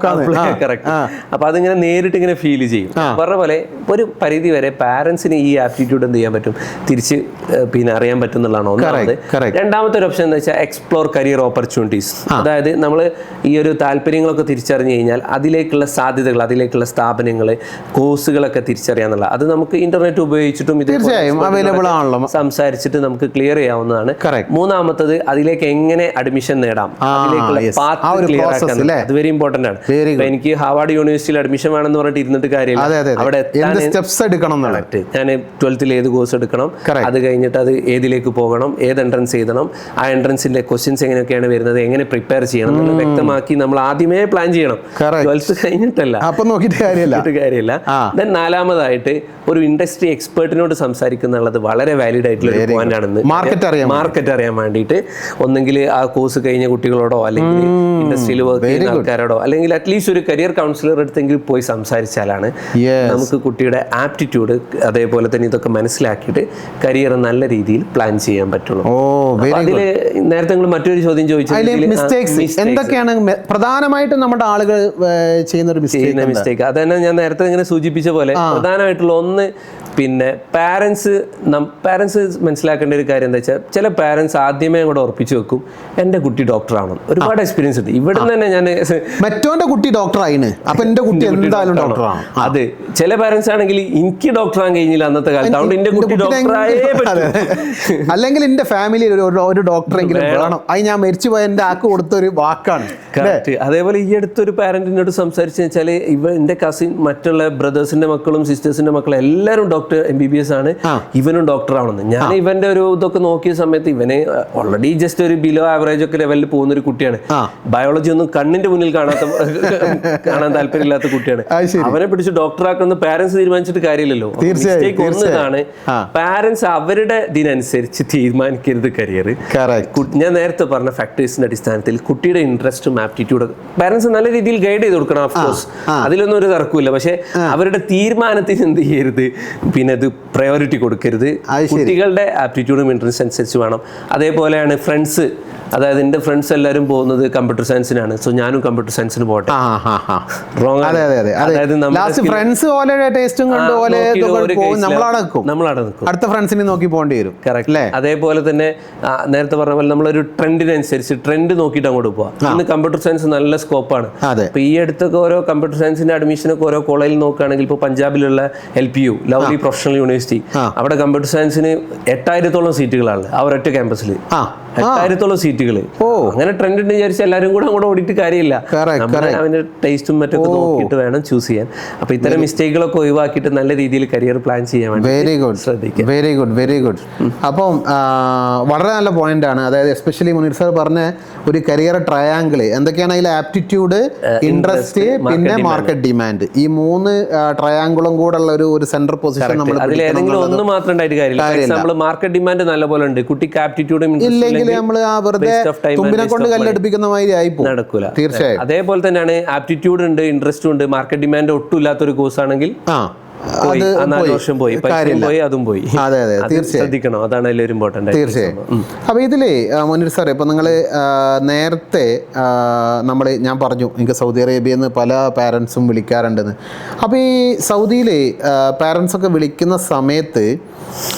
കറക്റ്റ്. അപ്പൊ അതിങ്ങനെ നേരിട്ട് ഇങ്ങനെ ഫീൽ ചെയ്യും. പറഞ്ഞ പോലെ ഒരു പരിധി വരെ പാരന്റ്സിന് ഈ ആപ്റ്റിറ്റ്യൂഡ് എന്ത് ചെയ്യാൻ പറ്റും, തിരിച്ച് പിന്നെ അറിയാൻ പറ്റും എന്നുള്ളതാണ് ഒന്നാമത്. രണ്ടാമത്തെ ഒരു ഓപ്ഷൻ എന്ന് വെച്ചാൽ എക്സ്പ്ലോർ കരിയർ ഓപ്പർച്യൂണിറ്റീസ്. അതായത് നമ്മൾ ഈ ഒരു താല്പര്യങ്ങളൊക്കെ തിരിച്ചറിഞ്ഞു കഴിഞ്ഞാൽ അതിലേക്കുള്ള സാധ്യതകൾ, അതിലേക്കുള്ള സ്ഥാപനങ്ങൾ, കോഴ്സുകളൊക്കെ തിരിച്ചറിയാന്നുള്ള, അത് നമുക്ക് ഇന്റർനെറ്റ് ഉപയോഗിച്ചിട്ടും ഇത് അവൈലബിൾ ആണല്ലോ, സംസാരിച്ചിട്ട് നമുക്ക് ക്ലിയർ ചെയ്യാവുന്നതാണ്. മൂന്നാമത്തത് അതിലേക്ക് എങ്ങനെ അഡ്മിഷൻ നേടാം, അതിലേക്കുള്ള പാത്ത് ക്ലിയർ ആക്കാൻ, അത് വെരി ഇമ്പോർട്ടന്റ് ആണ്. എനിക്ക് ഹാർവാർഡ് യൂണിവേഴ്സിറ്റിയിൽ അഡ്മിഷൻ വേണമെന്ന് പറഞ്ഞിട്ട് ഇരുന്നിട്ട് കാര്യമില്ല. അവിടെ സ്റ്റെപ്സ് എടുക്കണം. ഞാൻ 12th ഏത് കോഴ്സ് എടുക്കണം, അത് കഴിഞ്ഞിട്ട് അത് ഏതിലേക്ക് പോകണം, ഏത് എൻട്രൻസ് എഴുതണം, ആ എൻട്രൻസിന്റെ ക്വസ്റ്റ്യൻസ് എങ്ങനെയൊക്കെയാണ് വരുന്നത്, എങ്ങനെ പ്രിപ്പയർ ചെയ്യണം എന്നുള്ളത് വ്യക്തമാക്കി നമ്മൾ ആദ്യമേ പ്ലാൻ ചെയ്യണം. 12th കഴിഞ്ഞിട്ടല്ല, കാര്യമില്ല. ദെൻ നാലാമതായിട്ട് ഒരു ഇൻഡസ്ട്രി എക്സ്പേർട്ടിനോട് സംസാരിക്കുന്നുള്ളത് വളരെ വാലിഡ് ആയിട്ടുള്ള ഒരു പോയിന്റ് ആണെന്ന്. മാർക്കറ്റ് അറിയാൻ വേണ്ടിയിട്ട് ഒന്നെങ്കിൽ ആ കോഴ്സ് കഴിഞ്ഞ കുട്ടികളോടോ അല്ലെങ്കിൽ ഇൻഡസ്ട്രിയിൽ വർക്ക് ചെയ്യുന്ന ആൾക്കാരോടോ അല്ലെങ്കിൽ അറ്റ്ലീസ്റ്റ് ഒരു കരിയർ കൗൺസിലർ അടുത്തെങ്കിൽ പോയി സംസാരിച്ചാലാണ് നമുക്ക് കുട്ടിയുടെ ആപ്റ്റിറ്റ്യൂഡ് അതേപോലെ തന്നെ ഇതൊക്കെ മനസ്സിലാക്കിയിട്ട് കരിയർ നല്ല രീതിയിൽ പ്ലാൻ ചെയ്യാൻ പറ്റുള്ളൂ. അതിൽ നേരത്തെ നിങ്ങൾ മറ്റൊരു ചോദ്യം ചോദിച്ചത് എന്തൊക്കെയാണ് പ്രധാനമായിട്ടും നമ്മുടെ ആളുകൾ ചെയ്യുന്ന മിസ്റ്റേക്ക്. അതന്നെ ഞാൻ നേരത്തെ ഇങ്ങനെ സൂചിപ്പിച്ച പോലെ പ്രധാനമായിട്ടുള്ള ഒന്ന്, പിന്നെ പാരൻസ് മനസ്സിലാക്കേണ്ട ഒരു കാര്യം എന്താ വെച്ചാൽ, ചില പാരൻസ് ആദ്യമേ കൂടെ ഉറപ്പിച്ചു വെക്കും എൻ്റെ കുട്ടി ഡോക്ടറാണ്. ഒരുപാട് എക്സ്പീരിയൻസ് ഉണ്ട്. ഇവിടെ തന്നെ ഞാൻ മറ്റോന്റെ കുട്ടി ഡോക്ടറായിന്, അപ്പൊ എന്റെ കുട്ടി എന്തായാലും ഡോക്ടറാണ്. അത് ചില പാരൻസ് ആണെങ്കിൽ എനിക്ക് ഡോക്ടറാൻ കഴിഞ്ഞില്ല അന്നത്തെ കാലത്ത്, അതുകൊണ്ട് എന്റെ കുട്ടി ഡോക്ടറായേ അല്ലെങ്കിൽ എന്റെ ഫാമിലിയിൽ ഒരു ഡോക്ടറെങ്കിലും വേണം. അത് ഞാൻ മരിച്ചുപോയ എന്റെ ആക്ക് കൊടുത്തൊരു വാക്കാണ്. അതേപോലെ ഈ അടുത്തൊരു പാരന്റിനോട് സംസാരിച്ചു വെച്ചാൽ, എന്റെ കസിൻ മറ്റുള്ള ബ്രദേഴ്സിന്റെ മക്കളും സിസ്റ്റേഴ്സിന്റെ മക്കളും എല്ലാവരും MBBS ആണ്, ഇവനും ഡോക്ടർ ആണെന്ന്. ഞാൻ ഇവന്റെ ഒരു ഇതൊക്കെ നോക്കിയ സമയത്ത് ഇവന് ഓൾറെഡി ജസ്റ്റ് ഒരു ബിലോ ആവറേജ് ഒക്കെ ലെവലിൽ പോകുന്ന ഒരു കുട്ടിയാണ്. ബയോളജി ഒന്നും കണ്ണിന്റെ മുന്നിൽ കാണാൻ താല്പര്യമില്ലാത്ത കുട്ടിയാണ്. അവനെ പിടിച്ച് ഡോക്ടറാക്കുന്ന പാരന്റ്സ് തീരുമാനിച്ചിട്ട് കാര്യമില്ലല്ലോ. മിസ്റ്റേക്ക് ഒന്നതാണ്, പാരന്റ്സ് അവരുടെ ഇതിനനുസരിച്ച് തീരുമാനിക്കരുത് കരിയർ. ഞാൻ നേരത്തെ പറഞ്ഞ ഫാക്ടേഴ്സിന്റെ അടിസ്ഥാനത്തിൽ കുട്ടിയുടെ ഇൻട്രസ്റ്റും ആപ്റ്റിറ്റ്യൂഡും പാരന്റ്സ് നല്ല രീതിയിൽ ഗൈഡ് ചെയ്ത് കൊടുക്കണം. ഓഫ്കോഴ്സ് അതിലൊന്നും ഒരു തർക്കമില്ല. പക്ഷെ അവരുടെ തീരുമാനത്തിന് എന്ത് ചെയ്യരുത്, പിന്നെ ഇത് പ്രയോറിറ്റി കൊടുക്കരുത്. കുട്ടികളുടെ ആപ്റ്റിറ്റ്യൂഡും ഇൻട്രസ്റ്റ് അനുസരിച്ച് വേണം. അതേപോലെയാണ് ഫ്രണ്ട്സ്. അതായത് എൻ്റെ ഫ്രണ്ട്സ് എല്ലാവരും പോകുന്നത് കമ്പ്യൂട്ടർ സയൻസിനാണ്, സോ ഞാനും കമ്പ്യൂട്ടർ സയൻസിന് പോട്ടെ. റോങ്. അടുത്ത ഫ്രണ്ട്സിനെ നോക്കി പോകേണ്ടി വരും. കറക്റ്റ്. അതേപോലെ തന്നെ നേരത്തെ പറഞ്ഞ പോലെ നമ്മളൊരു ട്രെൻഡിനനുസരിച്ച് ട്രെൻഡ് നോക്കിയിട്ട് അങ്ങോട്ട് പോവാം. ഇന്ന് കമ്പ്യൂട്ടർ സയൻസ് നല്ല സ്കോപ്പാണ്. അപ്പൊ ഈ അടുത്തൊക്കെ ഓരോ കമ്പ്യൂട്ടർ സയൻസിന്റെ അഡ്മിഷനൊക്കെ ഓരോ കോളേജിൽ നോക്കുകയാണെങ്കിൽ ഇപ്പോൾ പഞ്ചാബിലുള്ള LPU ലവ്ലി പ്രൊഫഷണൽ യൂണിവേഴ്സിറ്റി, അവിടെ കമ്പ്യൂട്ടർ സയൻസിന് 8000-ഓളം സീറ്റുകളാണ് ആ ഒരൊറ്റ ക്യാമ്പസിൽ. 8000-ഓളം സീറ്റുകൾ. അങ്ങനെ ട്രെൻഡ് ഉണ്ട് വിചാരിച്ച് എല്ലാവരും കൂടെ അങ്ങോട്ട് ഓടിയിട്ട് കാര്യമില്ല. അവന്റെ ടേസ്റ്റും മറ്റൊക്കെ നോക്കിയിട്ട് വേണം ചൂസ് ചെയ്യാൻ. അപ്പൊ ഇത്തരം മിസ്റ്റേക്കുകളൊക്കെ ഒഴിവാക്കിയിട്ട് നല്ല രീതിയിൽ കരിയർ പ്ലാൻ ചെയ്യാൻ വേണ്ടി ശ്രദ്ധിക്കുക. Very good. അപ്പം വളരെ നല്ല പോയിന്റ് ആണ്. അതായത് എസ്പെഷ്യലി മുനീർ സാർ പറഞ്ഞ ഒരു കരിയർ ട്രയാങ്കിൾ എന്തൊക്കെയാണ് അതിൽ ആപ്റ്റിറ്റ്യൂഡ്, ഇൻട്രസ്റ്റ്, പിന്നെ മാർക്കറ്റ് ഡിമാൻഡ്, ഈ 3 ട്രയാങ്കിളും കൂടെ ഉള്ള ഒരു സെൻട്രൽ പൊസിഷൻ നമ്മൾ അതിലേതെങ്കിലും ഒന്ന് മാത്രം ഉണ്ടായിട്ട് കാര്യമില്ല. മാർക്കറ്റ് ഡിമാൻഡ് നല്ലപോലെ ഉണ്ട്, കുട്ടിക്ക് ആപ്റ്റിറ്റ്യൂഡും ഇല്ലെങ്കിൽ നമ്മൾ വെറുതെ തുമ്പിനെ കൊണ്ട് കല്ലെടുപ്പിക്കുന്ന മാതിരി ആയിപ്പോ നടക്കൂല. തീർച്ചയായും. അതേപോലെ തന്നെയാണ് ആപ്റ്റിറ്റ്യൂഡ് ഉണ്ട്, ഇൻട്രസ്റ്റ് ഉണ്ട്, മാർക്കറ്റ് ഡിമാൻഡ് ഒട്ടും ഇല്ലാത്തൊരു കോഴ്സ് ആണെങ്കിൽ ശ്രദ്ധിക്കണം. അതാണ് അതിലൊരു ഇമ്പോർട്ടന്റ്. തീർച്ചയായും. അപ്പൊ ഇതില് മുനീർ സാർ, ഇപ്പൊ നിങ്ങള് നേരത്തെ ഞാൻ പറഞ്ഞു എനിക്ക് സൗദി അറേബ്യയിൽ നിന്ന് പല പാരൻസും വിളിക്കാറുണ്ടെന്ന്. അപ്പൊ ഈ സൗദിയിലെ പാരൻസ് ഒക്കെ വിളിക്കുന്ന സമയത്ത്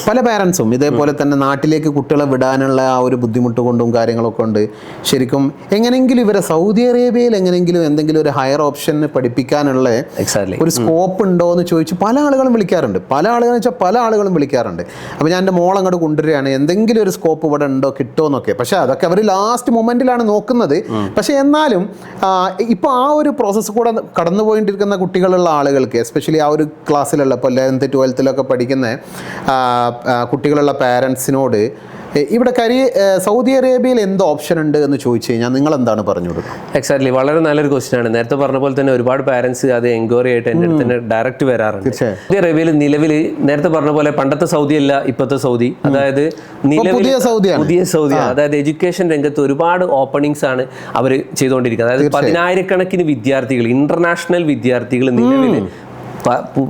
പല പാരൻസും ഇതേപോലെ തന്നെ നാട്ടിലേക്ക് കുട്ടികളെ വിടാനുള്ള ആ ഒരു ബുദ്ധിമുട്ട് കൊണ്ടും കാര്യങ്ങളൊക്കെ ഉണ്ട്. ശരിക്കും എങ്ങനെങ്കിലും ഇവരെ സൗദി അറേബ്യയിൽ എങ്ങനെങ്കിലും എന്തെങ്കിലും ഒരു ഹയർ ഓപ്ഷന് പഠിപ്പിക്കാനുള്ള ഒരു സ്കോപ്പ് ഉണ്ടോ എന്ന് ചോദിച്ചു പല ആളുകളും വിളിക്കാറുണ്ട്. പല ആളുകളും വിളിക്കാറുണ്ട്. അപ്പോൾ ഞാൻ എൻ്റെ മോളങ്ങോട്ട് കൊണ്ടുവരികയാണ്, എന്തെങ്കിലും ഒരു സ്കോപ്പ് ഇവിടെ ഉണ്ടോ കിട്ടുമോ എന്നൊക്കെ. പക്ഷേ അതൊക്കെ അവർ ലാസ്റ്റ് മൊമെൻറ്റിലാണ് നോക്കുന്നത്. പക്ഷേ എന്നാലും ഇപ്പോൾ ആ ഒരു പ്രോസസ്സ് കൂടെ കടന്നു പോയിട്ടിരിക്കുന്ന കുട്ടികളുള്ള ആളുകൾക്ക്, എസ്പെഷ്യലി ആ ഒരു ക്ലാസ്സിലുള്ള ഇപ്പോൾ 11th 12th പഠിക്കുന്ന കുട്ടികളുള്ള പാരൻസിനോട് ഇവിടെ സൗദി അറേബ്യയിൽ എന്ത് ഓപ്ഷൻ ഉണ്ട് എന്ന് ചോദിച്ചു കഴിഞ്ഞാൽ നിങ്ങൾ എന്താണ് പറഞ്ഞു കൊടുക്കുക? എക്സാക്ട്ലി, വളരെ നല്ലൊരു ക്വസ്റ്റ്യൻ ആണ്. നേരത്തെ പറഞ്ഞ പോലെ തന്നെ ഒരുപാട് പാരന്റ്സ് അത് എൻക്വയറി ആയിട്ട് എൻ്റെ അടുത്ത് തന്നെ ഡയറക്റ്റ് വരാറുണ്ട്. സൗദി അറേബ്യയിൽ നിലവിൽ നേരത്തെ പറഞ്ഞ പോലെ പണ്ടത്തെ സൗദി അല്ല ഇപ്പോഴത്തെ സൗദി, അതായത് പുതിയ സൗദി, അതായത് എഡ്യൂക്കേഷൻ രംഗത്ത് ഒരുപാട് ഓപ്പണിങ്സ് ആണ് അവർ ചെയ്തുകൊണ്ടിരിക്കുന്നത്. അതായത് 10,000-കണക്കിന് വിദ്യാർത്ഥികൾ, ഇന്റർനാഷണൽ വിദ്യാർത്ഥികൾ നിലവിൽ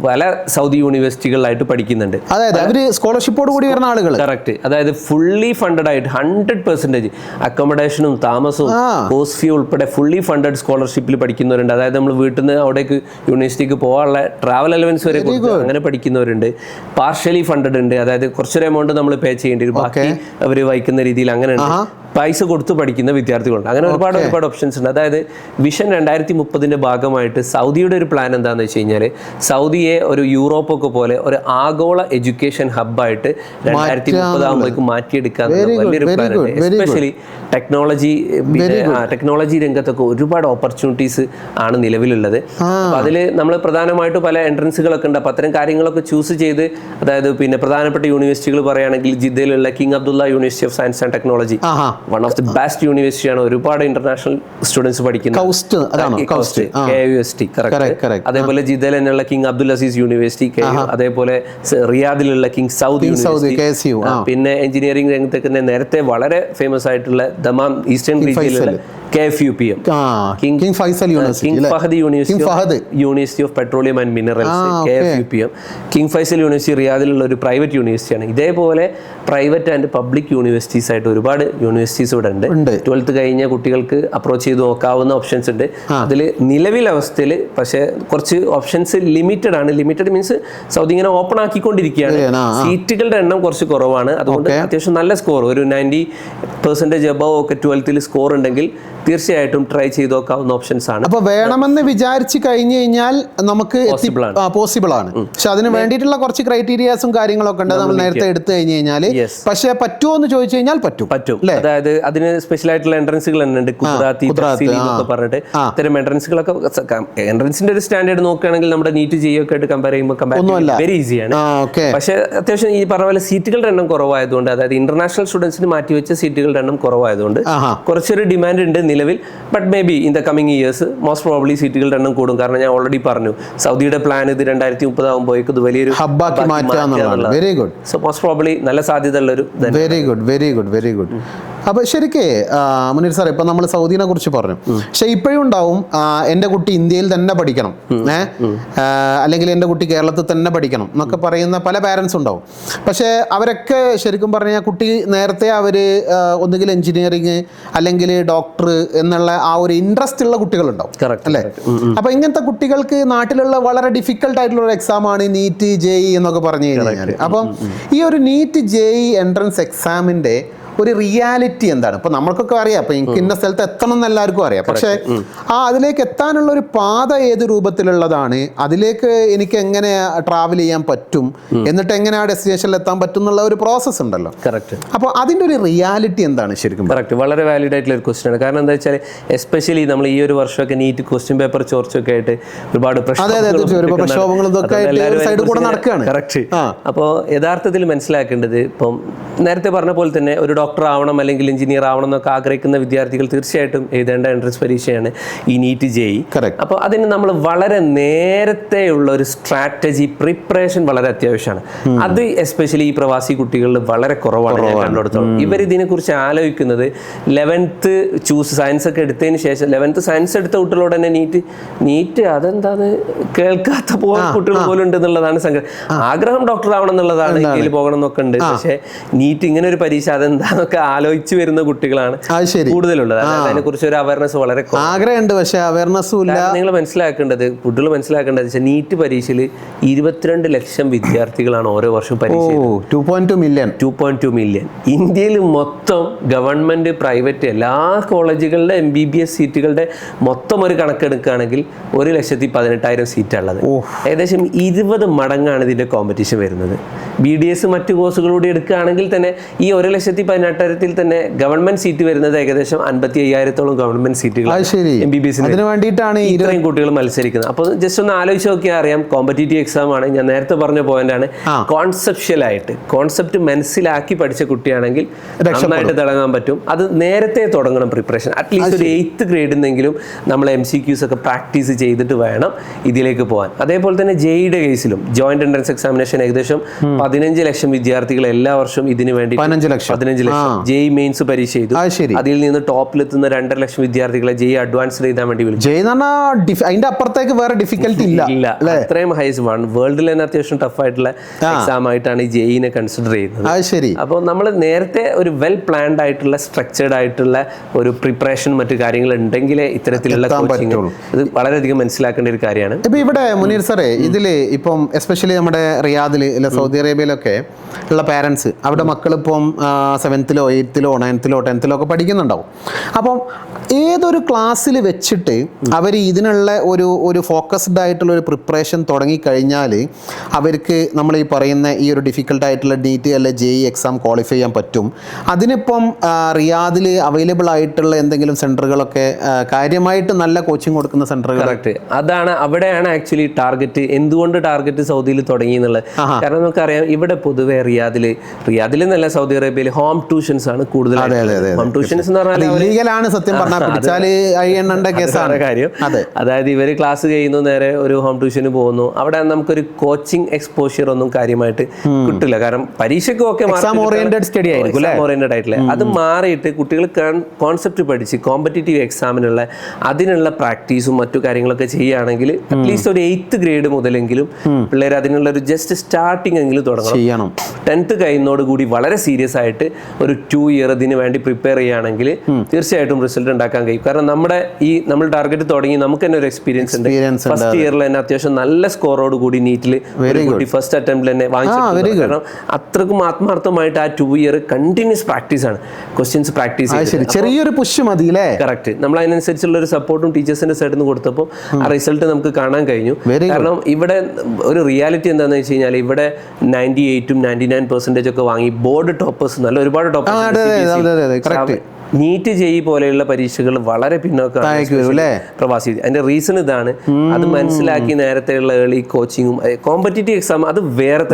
പല സൗദി യൂണിവേഴ്സിറ്റികളിലായിട്ട് പഠിക്കുന്നുണ്ട്. അതായത് അവര് സ്കോളർഷിപ്പോട് കൂടി വരുന്ന ആളുകൾ. കറക്റ്റ്, അതായത് ഫുള്ളി ഫണ്ടഡ് ആയിട്ട് 100% അക്കോമഡേഷനും താമസവും കോഴ്സ് ഫീ ഉൾപ്പെടെ ഫുള്ളി ഫണ്ടഡ് സ്കോളർഷിപ്പിൽ പഠിക്കുന്നവരുണ്ട്. അതായത് നമ്മൾ വീട്ടിൽ നിന്ന് അവിടേക്ക് യൂണിവേഴ്സിറ്റിക്ക് പോകാനുള്ള ട്രാവൽ അലവൻസ് വരെ കൊടുത്ത് അങ്ങനെ പഠിക്കുന്നവരുണ്ട്. പാർഷ്യലി ഫണ്ടഡ് ഉണ്ട്, അതായത് കുറച്ചൊരു എമൗണ്ട് നമ്മൾ പേ ചെയ്യേണ്ടി വരും, ബാക്കി അവർ വഹിക്കുന്ന രീതിയിൽ അങ്ങനെ പൈസ കൊടുത്ത് പഠിക്കുന്ന വിദ്യാർത്ഥികളുണ്ട്. അങ്ങനെ ഒരുപാട് ഓപ്ഷൻസ് ഉണ്ട്. അതായത് വിഷൻ 2030 ഭാഗമായിട്ട് സൗദിയുടെ ഒരു പ്ലാൻ എന്താണെന്ന് വെച്ച് കഴിഞ്ഞാൽ സൗദിയെ ഒരു യൂറോപ്പൊക്കെ പോലെ ഒരു ആഗോള എഡ്യൂക്കേഷൻ ഹബ്ബായിട്ട് 2030 ആകുമ്പോഴേക്കും മാറ്റിയെടുക്കാന്ന് വലിയൊരു പ്ലാൻ ഉണ്ട്. എസ്പെഷ്യലി ടെക്നോളജി രംഗത്തൊക്കെ ഒരുപാട് ഓപ്പർച്യൂണിറ്റീസ് ആണ് നിലവിലുള്ളത്. അപ്പൊ അതിൽ നമ്മൾ പ്രധാനമായിട്ട് പല എൻട്രൻസുകളൊക്കെ ഉണ്ട്. അപ്പൊ അത്തരം കാര്യങ്ങളൊക്കെ ചൂസ് ചെയ്ത്, അതായത് പിന്നെ പ്രധാനപ്പെട്ട യൂണിവേഴ്സിറ്റികൾ പറയുകയാണെങ്കിൽ ജിദ്ദയിലുള്ള King Abdullah University of Science and Technology, one of the best യൂണിവേഴ്സിറ്റിയാണ്. ഒരുപാട് ഇന്റർനാഷണൽ സ്റ്റുഡൻസ് പഠിക്കുന്നത്. അതേപോലെ ജിദ്ദയിൽ തന്നെയുള്ള കിങ് അബ്ദുൽ അസീസ് യൂണിവേഴ്സിറ്റി, അതേപോലെ റിയാദിലുള്ള കിങ് സൗദ് യൂണിവേഴ്സിറ്റി, പിന്നെ എഞ്ചിനീയറിംഗ് രംഗത്തൊക്കെ നേരത്തെ വളരെ ഫേമസ് ആയിട്ടുള്ള ദമാം ഈസ്റ്റേൺ റീജിയനിലുള്ള KFUPM, King Fahd University of Petroleum and Minerals, KFUPM. King Faisal University റിയാദിലുള്ള ഒരു പ്രൈവറ്റ് യൂണിവേഴ്സിറ്റിയാണ്. ഇതേപോലെ പ്രൈവറ്റ് ആൻഡ് പബ്ലിക് യൂണിവേഴ്സിറ്റീസ് ആയിട്ട് ഒരുപാട് യൂണിവേഴ്സിറ്റീസ് ഇവിടെ ഉണ്ട്. 12th കഴിഞ്ഞ കുട്ടികൾക്ക് അപ്രോച്ച് ചെയ്ത് നോക്കാവുന്ന ഓപ്ഷൻസ് ഉണ്ട്. അതിൽ നിലവിലെ അവസ്ഥയിൽ പക്ഷേ കുറച്ച് ഓപ്ഷൻസ് ലിമിറ്റഡ് ആണ്. ലിമിറ്റഡ് മീൻസ് സൗദി ഇങ്ങനെ ഓപ്പൺ ആക്കിക്കൊണ്ടിരിക്കുകയാണ്. സീറ്റുകളുടെ എണ്ണം കുറച്ച് കുറവാണ്. അതുകൊണ്ട് അത്യാവശ്യം നല്ല സ്കോർ, ഒരു 90% അബവ് ഒക്കെ 12th സ്കോർ ഉണ്ടെങ്കിൽ തീർച്ചയായിട്ടും ട്രൈ ചെയ്ത് നോക്കാവുന്ന ഓപ്ഷൻസ് ആണ്. അപ്പൊ വേണമെന്ന് വിചാരിച്ചു കഴിഞ്ഞു കഴിഞ്ഞാൽ നമുക്ക് പോസിബിൾ ആണ്. പക്ഷെ അതിന് വേണ്ടിയിട്ടുള്ള കുറച്ച് ക്രൈറ്റീരിയാസും കാര്യങ്ങളൊക്കെ ഉണ്ട് നമ്മൾ നേരത്തെ എടുത്തു കഴിഞ്ഞു കഴിഞ്ഞാൽ. പക്ഷെ പറ്റുമോ എന്ന് ചോദിച്ചു കഴിഞ്ഞാൽ പറ്റും. അതായത് അതിന് സ്പെഷ്യൽ ആയിട്ടുള്ള എൻട്രൻസുകൾ ഉണ്ട്. ഗുജറാത്തി പറഞ്ഞിട്ട് ഇത്തരം എൻട്രൻസുകളൊക്കെ, എൻട്രൻസിന്റെ ഒരു സ്റ്റാൻഡേർഡ് നോക്കുകയാണെങ്കിൽ നമ്മുടെ നീറ്റ് JEE ഒക്കെ ആയിട്ട് കമ്പയർ ചെയ്യുമ്പോൾ വെരി ഈസിയാണ്. പക്ഷെ അത്യാവശ്യം ഈ പറഞ്ഞ പോലെ സീറ്റുകളുടെ എണ്ണം കുറവായതുകൊണ്ട്, അതായത് ഇന്റർനാഷണൽ സ്റ്റുഡൻസിന് മാറ്റിവെച്ച സീറ്റുകളുടെ എണ്ണം കുറവായതുകൊണ്ട് കുറച്ചൊരു ഡിമാൻഡ് ഉണ്ട് നിലവിൽ. But may be in the coming years most probably സീറ്റുകളുടെ എണ്ണം കൂടും. കാരണം ഞാൻ ഓൾറെഡി പറഞ്ഞു സൗദിയുടെ പ്ലാൻ ഇത് 2030 ആകുമ്പോഴേക്കും ഇത് വലിയൊരു ഹബ്ബാക്കി മാറ്റാന്നുള്ളതാണ്. Very good. So most probably നല്ല സാധ്യത ഉള്ളൊരു. Very good. അപ്പോൾ ശരിക്കേ മുനീർ സാർ, ഇപ്പം നമ്മൾ സൗദിനെ കുറിച്ച് പറഞ്ഞു. പക്ഷെ ഇപ്പോഴും ഉണ്ടാവും എൻ്റെ കുട്ടി ഇന്ത്യയിൽ തന്നെ പഠിക്കണം, അല്ലെങ്കിൽ എൻ്റെ കുട്ടി കേരളത്തിൽ തന്നെ പഠിക്കണം എന്നൊക്കെ പറയുന്ന പല പാരൻസ് ഉണ്ടാവും. പക്ഷേ അവരൊക്കെ ശരിക്കും പറഞ്ഞാൽ കുട്ടി നേരത്തെ അവർ ഒന്നുകിൽ എഞ്ചിനീയറിങ് അല്ലെങ്കിൽ ഡോക്ടർ എന്നുള്ള ആ ഒരു ഇൻട്രസ്റ്റ് ഉള്ള കുട്ടികളുണ്ടാവും, അല്ലേ? അപ്പോൾ ഇങ്ങനത്തെ കുട്ടികൾക്ക് നാട്ടിലുള്ള വളരെ ഡിഫിക്കൽട്ട് ആയിട്ടുള്ള ഒരു എക്സാമാണ് നീറ്റ് JEE എന്നൊക്കെ പറഞ്ഞു കഴിഞ്ഞാൽ. അപ്പം ഈ ഒരു നീറ്റ് JEE എൻട്രൻസ് എക്സാമിൻ്റെ ഒരു റിയാലിറ്റി എന്താണ്? ഇപ്പൊ നമ്മൾക്കൊക്കെ അറിയാം, അപ്പൊ എനിക്ക് ഇന്ന സ്ഥലത്ത് എത്തണം എന്ന് എല്ലാവർക്കും അറിയാം. പക്ഷെ അതിലേക്ക് എത്താനുള്ള ഒരു പാത ഏത് രൂപത്തിലുള്ളതാണ്, അതിലേക്ക് എനിക്ക് എങ്ങനെ ട്രാവൽ ചെയ്യാൻ പറ്റും, എന്നിട്ട് എങ്ങനെ ആ ഡെസ്റ്റിനേഷനിൽ എത്താൻ പറ്റും എന്നുള്ള ഒരു പ്രോസസ്സ് ഉണ്ടല്ലോ. കറക്റ്റ്. അപ്പോൾ അതിൻ്റെ ഒരു റിയാലിറ്റി എന്താണ് ശരിക്കും? കറക്റ്റ്, വളരെ വാലിഡ് ആയിട്ടുള്ള ഒരു ക്വസ്റ്റ്യൻ ആണ്. കാരണം എന്താ വെച്ചാൽ എസ്പെഷ്യലി നമ്മൾ ഈ ഒരു വർഷമൊക്കെ നീറ്റ് ക്വസ്റ്റ്യൻ പേപ്പർ ചോർച്ചൊക്കെ ആയിട്ട് ഒരുപാട് പ്രക്ഷോഭങ്ങളും നടക്കുകയാണ്. കറക്റ്റ്. അപ്പോൾ യഥാർത്ഥത്തിൽ മനസ്സിലാക്കേണ്ടത്, ഇപ്പം നേരത്തെ പറഞ്ഞ പോലെ തന്നെ ഒരു ഡോക്ടർ ആവണം അല്ലെങ്കിൽ എഞ്ചിനീയർ ആവണം എന്നൊക്കെ ആഗ്രഹിക്കുന്ന വിദ്യാർത്ഥികൾ തീർച്ചയായിട്ടും എഴുതേണ്ട എൻട്രൻസ് പരീക്ഷയാണ് ഈ നീറ്റ് JEE. അപ്പോൾ അതിന് നമ്മൾ വളരെ നേരത്തെയുള്ള ഒരു സ്ട്രാറ്റജി പ്രിപ്പറേഷൻ വളരെ അത്യാവശ്യമാണ്. അത് എസ്പെഷ്യലി ഈ പ്രവാസി കുട്ടികളിൽ വളരെ കുറവാണ് ഞാൻ കണ്ടെടുത്തോളം. ഇവർ ഇതിനെക്കുറിച്ച് ആലോചിക്കുന്നത് 11th ചൂസ് സയൻസ് ഒക്കെ എടുത്തതിന് ശേഷം 11th സയൻസ് എടുത്ത കുട്ടികളോട് തന്നെ നീറ്റ് അതെന്താന്ന് കേൾക്കാത്ത കുട്ടികൾ പോലും ഉണ്ട് എന്നുള്ളതാണ് സങ്കടം. ആഗ്രഹം ഡോക്ടർ ആവണം എന്നുള്ളതാണ്, ഇന്ത്യയിൽ പോകണം എന്നൊക്കെ ഉണ്ട്. പക്ഷേ നീറ്റ് ഇങ്ങനെ ഒരു പരീക്ഷ അതെന്താന്നൊക്കെ ആലോചിച്ച് വരുന്ന കുട്ടികളാണ് കൂടുതലുള്ളത്. അതിനെ കുറിച്ച് ഒരു അവയർനെസ് വളരെ ആഗ്രഹമുണ്ട്, പക്ഷേ അവയർനെസ്സും ഇല്ല. നിങ്ങൾ കുട്ടികൾ മനസ്സിലാക്കേണ്ടത് നീറ്റ് പരീക്ഷയിൽ 22 ലക്ഷം വിദ്യാർത്ഥികളാണ് ഓരോ വർഷം പരീക്ഷ. 2.2 മില്യൺ. ഇന്ത്യയിൽ മൊത്തം ഗവൺമെന്റ് പ്രൈവറ്റ് എല്ലാ കോളേജുകളുടെ MBBS സീറ്റുകളുടെ മൊത്തം ഒരു കണക്കെടുക്കുകയാണെങ്കിൽ 1,18,000 സീറ്റാണുള്ളത്. ഏകദേശം 20 മടങ്ങാണ് ഇതിന്റെ കോമ്പറ്റീഷൻ വരുന്നത്. BDS മറ്റു കോഴ്സുകളൂടെ എടുക്കുകയാണെങ്കിൽ തന്നെ ഈ 1,18,000 കാഞ്ഞാട്ടരത്തിൽ തന്നെ ഗവൺമെന്റ് സീറ്റ് വരുന്നത് ഏകദേശം 55,000-ഓളം ഗവൺമെന്റ് സീറ്റുകൾ MBBS വേണ്ടിയിട്ടാണ് ഇത്രയും കുട്ടികൾ മത്സരിക്കുന്നത്. അപ്പോൾ ജസ്റ്റ് ഒന്ന് ആലോചിച്ച് നോക്കിയാൽ അറിയാം, കോമ്പറ്റീറ്റീവ് എക്സാം ആണ്. ഞാൻ നേരത്തെ പറഞ്ഞ പോയിന്റാണ്, കോൺസെപ്ഷ്യൽ ആയിട്ട് കോൺസെപ്റ്റ് മനസ്സിലാക്കി പഠിച്ച കുട്ടിയാണെങ്കിൽ നന്നായിട്ട് തുടങ്ങാൻ പറ്റും. അത് നേരത്തെ തുടങ്ങണം പ്രിപ്പറേഷൻ. അറ്റ്ലീസ്റ്റ് ഒരു 8th ഗ്രേഡിന്നെങ്കിലും നമ്മൾ MCQs ഒക്കെ പ്രാക്ടീസ് ചെയ്തിട്ട് വേണം ഇതിലേക്ക് പോകാൻ. അതേപോലെ തന്നെ JEE-യുടെ കേസിലും ജോയിന്റ് എൻട്രൻസ് എക്സാമിനേഷൻ ഏകദേശം 15 ലക്ഷം വിദ്യാർത്ഥികൾ എല്ലാ വർഷവും ഇതിനു വേണ്ടി 15 ലക്ഷം JEE മെയിൻസ് പരീക്ഷ ചെയ്തു. അതിൽ നിന്ന് ടോപ്പിലെത്തുന്ന 2.5 ലക്ഷം വിദ്യാർത്ഥികളെ JEE അഡ്വാൻസ്ഡ് എഴുതാൻ വേണ്ടി വിളിച്ചു. അതിന്റെ അപ്പുറത്തേക്ക് വേറെ ഡിഫിക്കൽട്ടി ഇല്ല. അത്രയും ഹൈസ് വേൾഡിൽ തന്നെ അത്യാവശ്യം ടഫ് ആയിട്ടുള്ള എക്സാം ആയിട്ടാണ് ഈ JEE-നെ കൺസിഡർ ചെയ്യുന്നത്. അപ്പോൾ നമ്മൾ നേരത്തെ ഒരു വെൽ പ്ലാൻഡ് ആയിട്ടുള്ള സ്ട്രക്ചേർഡ് ആയിട്ടുള്ള ഒരു പ്രിപ്പറേഷൻ മറ്റു കാര്യങ്ങൾ ഉണ്ടെങ്കിലേ ഇത്തരത്തിലുള്ള കോച്ചിങ് ഇത് വളരെയധികം മനസ്സിലാക്കേണ്ട ഒരു കാര്യമാണ്. ഇപ്പൊ ഇവിടെ മുനീർ സാറേ, ഇതില് ഇപ്പം എസ്പെഷ്യലി നമ്മുടെ റിയാദില് അല്ല സൗദി അറേബ്യയിലൊക്കെ ഉള്ള പാരൻസ്, അവരുടെ മക്കളിപ്പം 7th-ലോ 8th-ലോ 9th-ലോ 10th-ലോ ഒക്കെ പഠിക്കുന്നുണ്ടാവും. അപ്പം ഏതൊരു ക്ലാസ്സിൽ വെച്ചിട്ട് അവർ ഇതിനുള്ള ഒരു ഫോക്കസ്ഡ് ആയിട്ടുള്ള ഒരു പ്രിപ്പറേഷൻ തുടങ്ങിക്കഴിഞ്ഞാൽ അവർക്ക് നമ്മൾ ഈ പറയുന്ന ഈ ഒരു ഡിഫിക്കൽട്ടായിട്ടുള്ള NEET അല്ലെ JEE എക്സാം ക്വാളിഫൈ ചെയ്യാൻ പറ്റും. അതിനിപ്പം റിയാദിൽ അവൈലബിൾ ആയിട്ടുള്ള എന്തെങ്കിലും സെൻറ്ററുകളൊക്കെ കാര്യമായിട്ട് നല്ല കോച്ചിങ് കൊടുക്കുന്ന സെൻറ്ററുകൾ? കറക്റ്റ്, അവിടെയാണ് ആക്ച്വലി ടാർഗറ്റ്. എന്തുകൊണ്ട് ടാർഗറ്റ് സൗദിയിൽ തുടങ്ങി എന്നുള്ളത്? കാരണം നമുക്കറിയാം, ഇവിടെ പൊതുവെ റിയാദിൽ എന്നല്ല സൗദി അറേബ്യയിൽ ഹോം ട്യൂഷൻസ് ആണ് കൂടുതൽ. ഹോം ട്യൂഷൻസ് എന്ന് പറഞ്ഞാൽ സത്യം പറഞ്ഞാൽ കാര്യം, അതായത് ഇവര് ക്ലാസ് കഴിയുന്നു, നേരെ ഒരു ഹോം ട്യൂഷന് പോകുന്നു. അവിടെ നമുക്കൊരു കോച്ചിങ് എക്സ്പോഷ്യർ ഒന്നും കാര്യമായിട്ട് കിട്ടില്ല. കാരണം പരീക്ഷയ്ക്ക് ഒക്കെ ഓറിയന്റഡ് ആയിട്ടുള്ള അത് മാറിയിട്ട് കുട്ടികൾ കോൺസെപ്റ്റ് പഠിച്ച് കോമ്പറ്റീറ്റീവ് എക്സാമിനുള്ള അതിനുള്ള പ്രാക്ടീസും മറ്റു കാര്യങ്ങളൊക്കെ ചെയ്യുകയാണെങ്കിൽ അറ്റ്ലീസ്റ്റ് ഒരു 8th ഗ്രേഡ് മുതലെങ്കിലും പിള്ളേർ അതിനുള്ള ഒരു ജസ്റ്റ് സ്റ്റാർട്ടിങ് എങ്കിലും തുടങ്ങണം. 10th കഴിയുന്നതോടുകൂടി വളരെ സീരിയസ് ആയിട്ട് ഒരു 2 ഇയർ ഇതിന് വേണ്ടി പ്രിപ്പയർ ചെയ്യുകയാണെങ്കിൽ തീർച്ചയായിട്ടും റിസൾട്ട് ഉണ്ടാക്കാൻ കഴിയും. കാരണം നമ്മൾ ടാർഗറ്റ് തുടങ്ങി നമുക്ക് തന്നെ ഒരു എക്സ്പീരിയൻസ് ഉണ്ട്. ഫസ്റ്റ് ഇയറിൽ തന്നെ അത്യാവശ്യം നല്ല സ്കോറോട് കൂടി നീറ്റിൽ ഫസ്റ്റ് അറ്റംപ്റ്റിൽ തന്നെ വാങ്ങിച്ചു. കാരണം അത്രക്കും ആത്മാർത്ഥമായിട്ട് ആ 2 ഇയർ കണ്ടിന്യൂസ് പ്രാക്ടീസ് ആണ്. ക്വസ്റ്റ്യൻസ് പ്രാക്ടീസ് ചെറിയൊരു പുഷ് മതി. കറക്റ്റ്. നമ്മൾ അതിനനുസരിച്ചുള്ള ഒരു സപ്പോർട്ടും ടീച്ചേഴ്സിന്റെ സൈഡിൽ നിന്ന് കൊടുത്തപ്പോൾ ആ റിസൾട്ട് നമുക്ക് കാണാൻ കഴിഞ്ഞു. കാരണം ഇവിടെ ഒരു റിയാലിറ്റി എന്താണെന്ന് വെച്ച് കഴിഞ്ഞാൽ ഇവിടെ 98-ഉം 99% ഒക്കെ വാങ്ങി ബോർഡ് ടോപ്പേഴ്സ് നല്ല ഒരുപാട് ടോപ്പേഴ്സ് നീറ്റ് JEE പോലെയുള്ള പരീക്ഷകൾ വളരെ പിന്നോക്കമാണ് പ്രവാസി. അതിന്റെ റീസൺ ഇതാണ്. അത് മനസ്സിലാക്കി നേരത്തെയുള്ള ഏർലി കോച്ചിങ്ങും കോമ്പറ്റീറ്റീവ് എക്സാം അത് വേറെ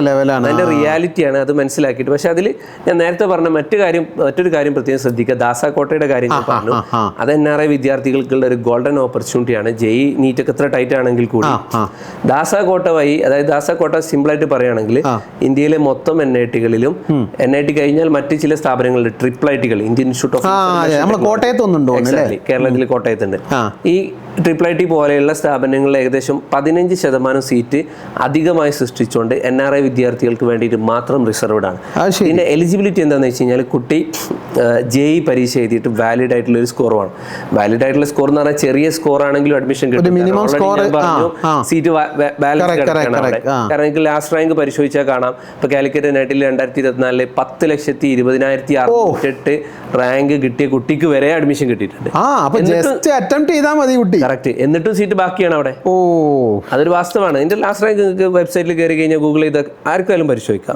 ലെവലാണ്. അതിന്റെ റിയാലിറ്റിയാണ്. അത് മനസ്സിലാക്കിയിട്ട് പക്ഷെ അതിൽ ഞാൻ നേരത്തെ പറഞ്ഞ മറ്റൊരു കാര്യം പ്രത്യേകം ശ്രദ്ധിക്കുക. ദാസാകോട്ടയുടെ കാര്യം ഞാൻ പറഞ്ഞു. അത് NRI വിദ്യാർത്ഥികൾക്കുള്ള ഒരു ഗോൾഡൻ ഓപ്പർച്യൂണിറ്റിയാണ്. JEE നീറ്റ് ഒക്കെ എത്ര ടൈറ്റ് ആണെങ്കിൽ കൂടി ദാസാകോട്ട വഴി, അതായത് ദാസാകോട്ട സിമ്പിൾ ആയിട്ട് പറയുകയാണെങ്കിൽ ഇന്ത്യയിലെ മൊത്തം NIT-കളിലും NIT കഴിഞ്ഞാൽ മറ്റ് ചില സ്ഥാപനങ്ങളിൽ IIIT-കൾ, ഇന്ത്യൻ ഇൻസ്റ്റിറ്റ്യൂട്ട് കേരളത്തിൽ കോട്ടയത്തുണ്ട്. ഈ IIIT പോലെയുള്ള സ്ഥാപനങ്ങളിൽ ഏകദേശം 15% സീറ്റ് അധികമായി സൃഷ്ടിച്ചുകൊണ്ട് NRI വിദ്യാർത്ഥികൾക്ക് വേണ്ടിയിട്ട് മാത്രം റിസർവ്ഡ് ആണ്. ഇതിന്റെ എലിജിബിലിറ്റി എന്താണെന്ന് വെച്ച് കഴിഞ്ഞാൽ കുട്ടി JEE പരീക്ഷ എഴുതിയിട്ട് വാലിഡ് ആയിട്ടുള്ള ഒരു സ്കോർ വേണം. വാലിഡ് ആയിട്ടുള്ള സ്കോർ എന്ന് പറഞ്ഞാൽ ചെറിയ സ്കോർ ആണെങ്കിലും അഡ്മിഷൻ കിട്ടും. സീറ്റ് കാരണം എനിക്ക് ലാസ്റ്റ് റാങ്ക് പരിശോധിച്ചാൽ കാണാം. ഇപ്പൊ കാലിക്കറ്റ് NIT-ൽ 2024 10,20,608 റാങ്ക് കിട്ടിയ കുട്ടിക്ക് വരെ അഡ്മിഷൻ കിട്ടിയിട്ടുണ്ട്. കറക്റ്റ്. എന്നിട്ടും സീറ്റ് ബാക്കിയാണ് അവിടെ. അതൊരു വാസ്തവമാണ്. ഇതിന്റെ ലാസ്റ്റ് റാങ്ക് നിങ്ങൾക്ക് വെബ്സൈറ്റിൽ കയറി കഴിഞ്ഞാൽ ഗൂഗിൾ ചെയ്ത് ആർക്കായാലും പരിശോധിക്കാം.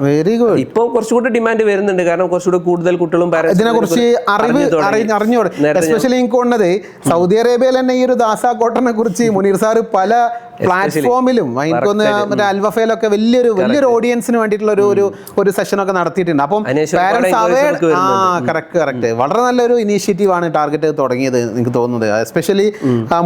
ഇപ്പൊ കുറച്ചുകൂടി ഡിമാൻഡ് വരുന്നുണ്ട്. കാരണം കുറച്ചുകൂടി കൂടുതൽ കുട്ടികളും എസ്പെഷ്യലി എനിക്ക് തോന്നുന്നത് സൗദി അറേബ്യയിൽ തന്നെ ഈ ഒരു ദാസാകോട്ടനെ കുറിച്ച് മുനീർ സാർ പല പ്ലാറ്റ്ഫോമിലും എനിക്കൊന്ന് അൽവഫയിലൊക്കെ വലിയൊരു ഓഡിയൻസിന് വേണ്ടിയിട്ടുള്ള ഒരു സെഷൻ ഒക്കെ നടത്തിയിട്ടുണ്ട്. അപ്പം കറക്റ്റ് വളരെ നല്ലൊരു ഇനീഷ്യേറ്റീവ് ആണ് ടാർഗറ്റ് തുടങ്ങിയത് എനിക്ക് തോന്നുന്നത്. എസ്പെഷ്യലി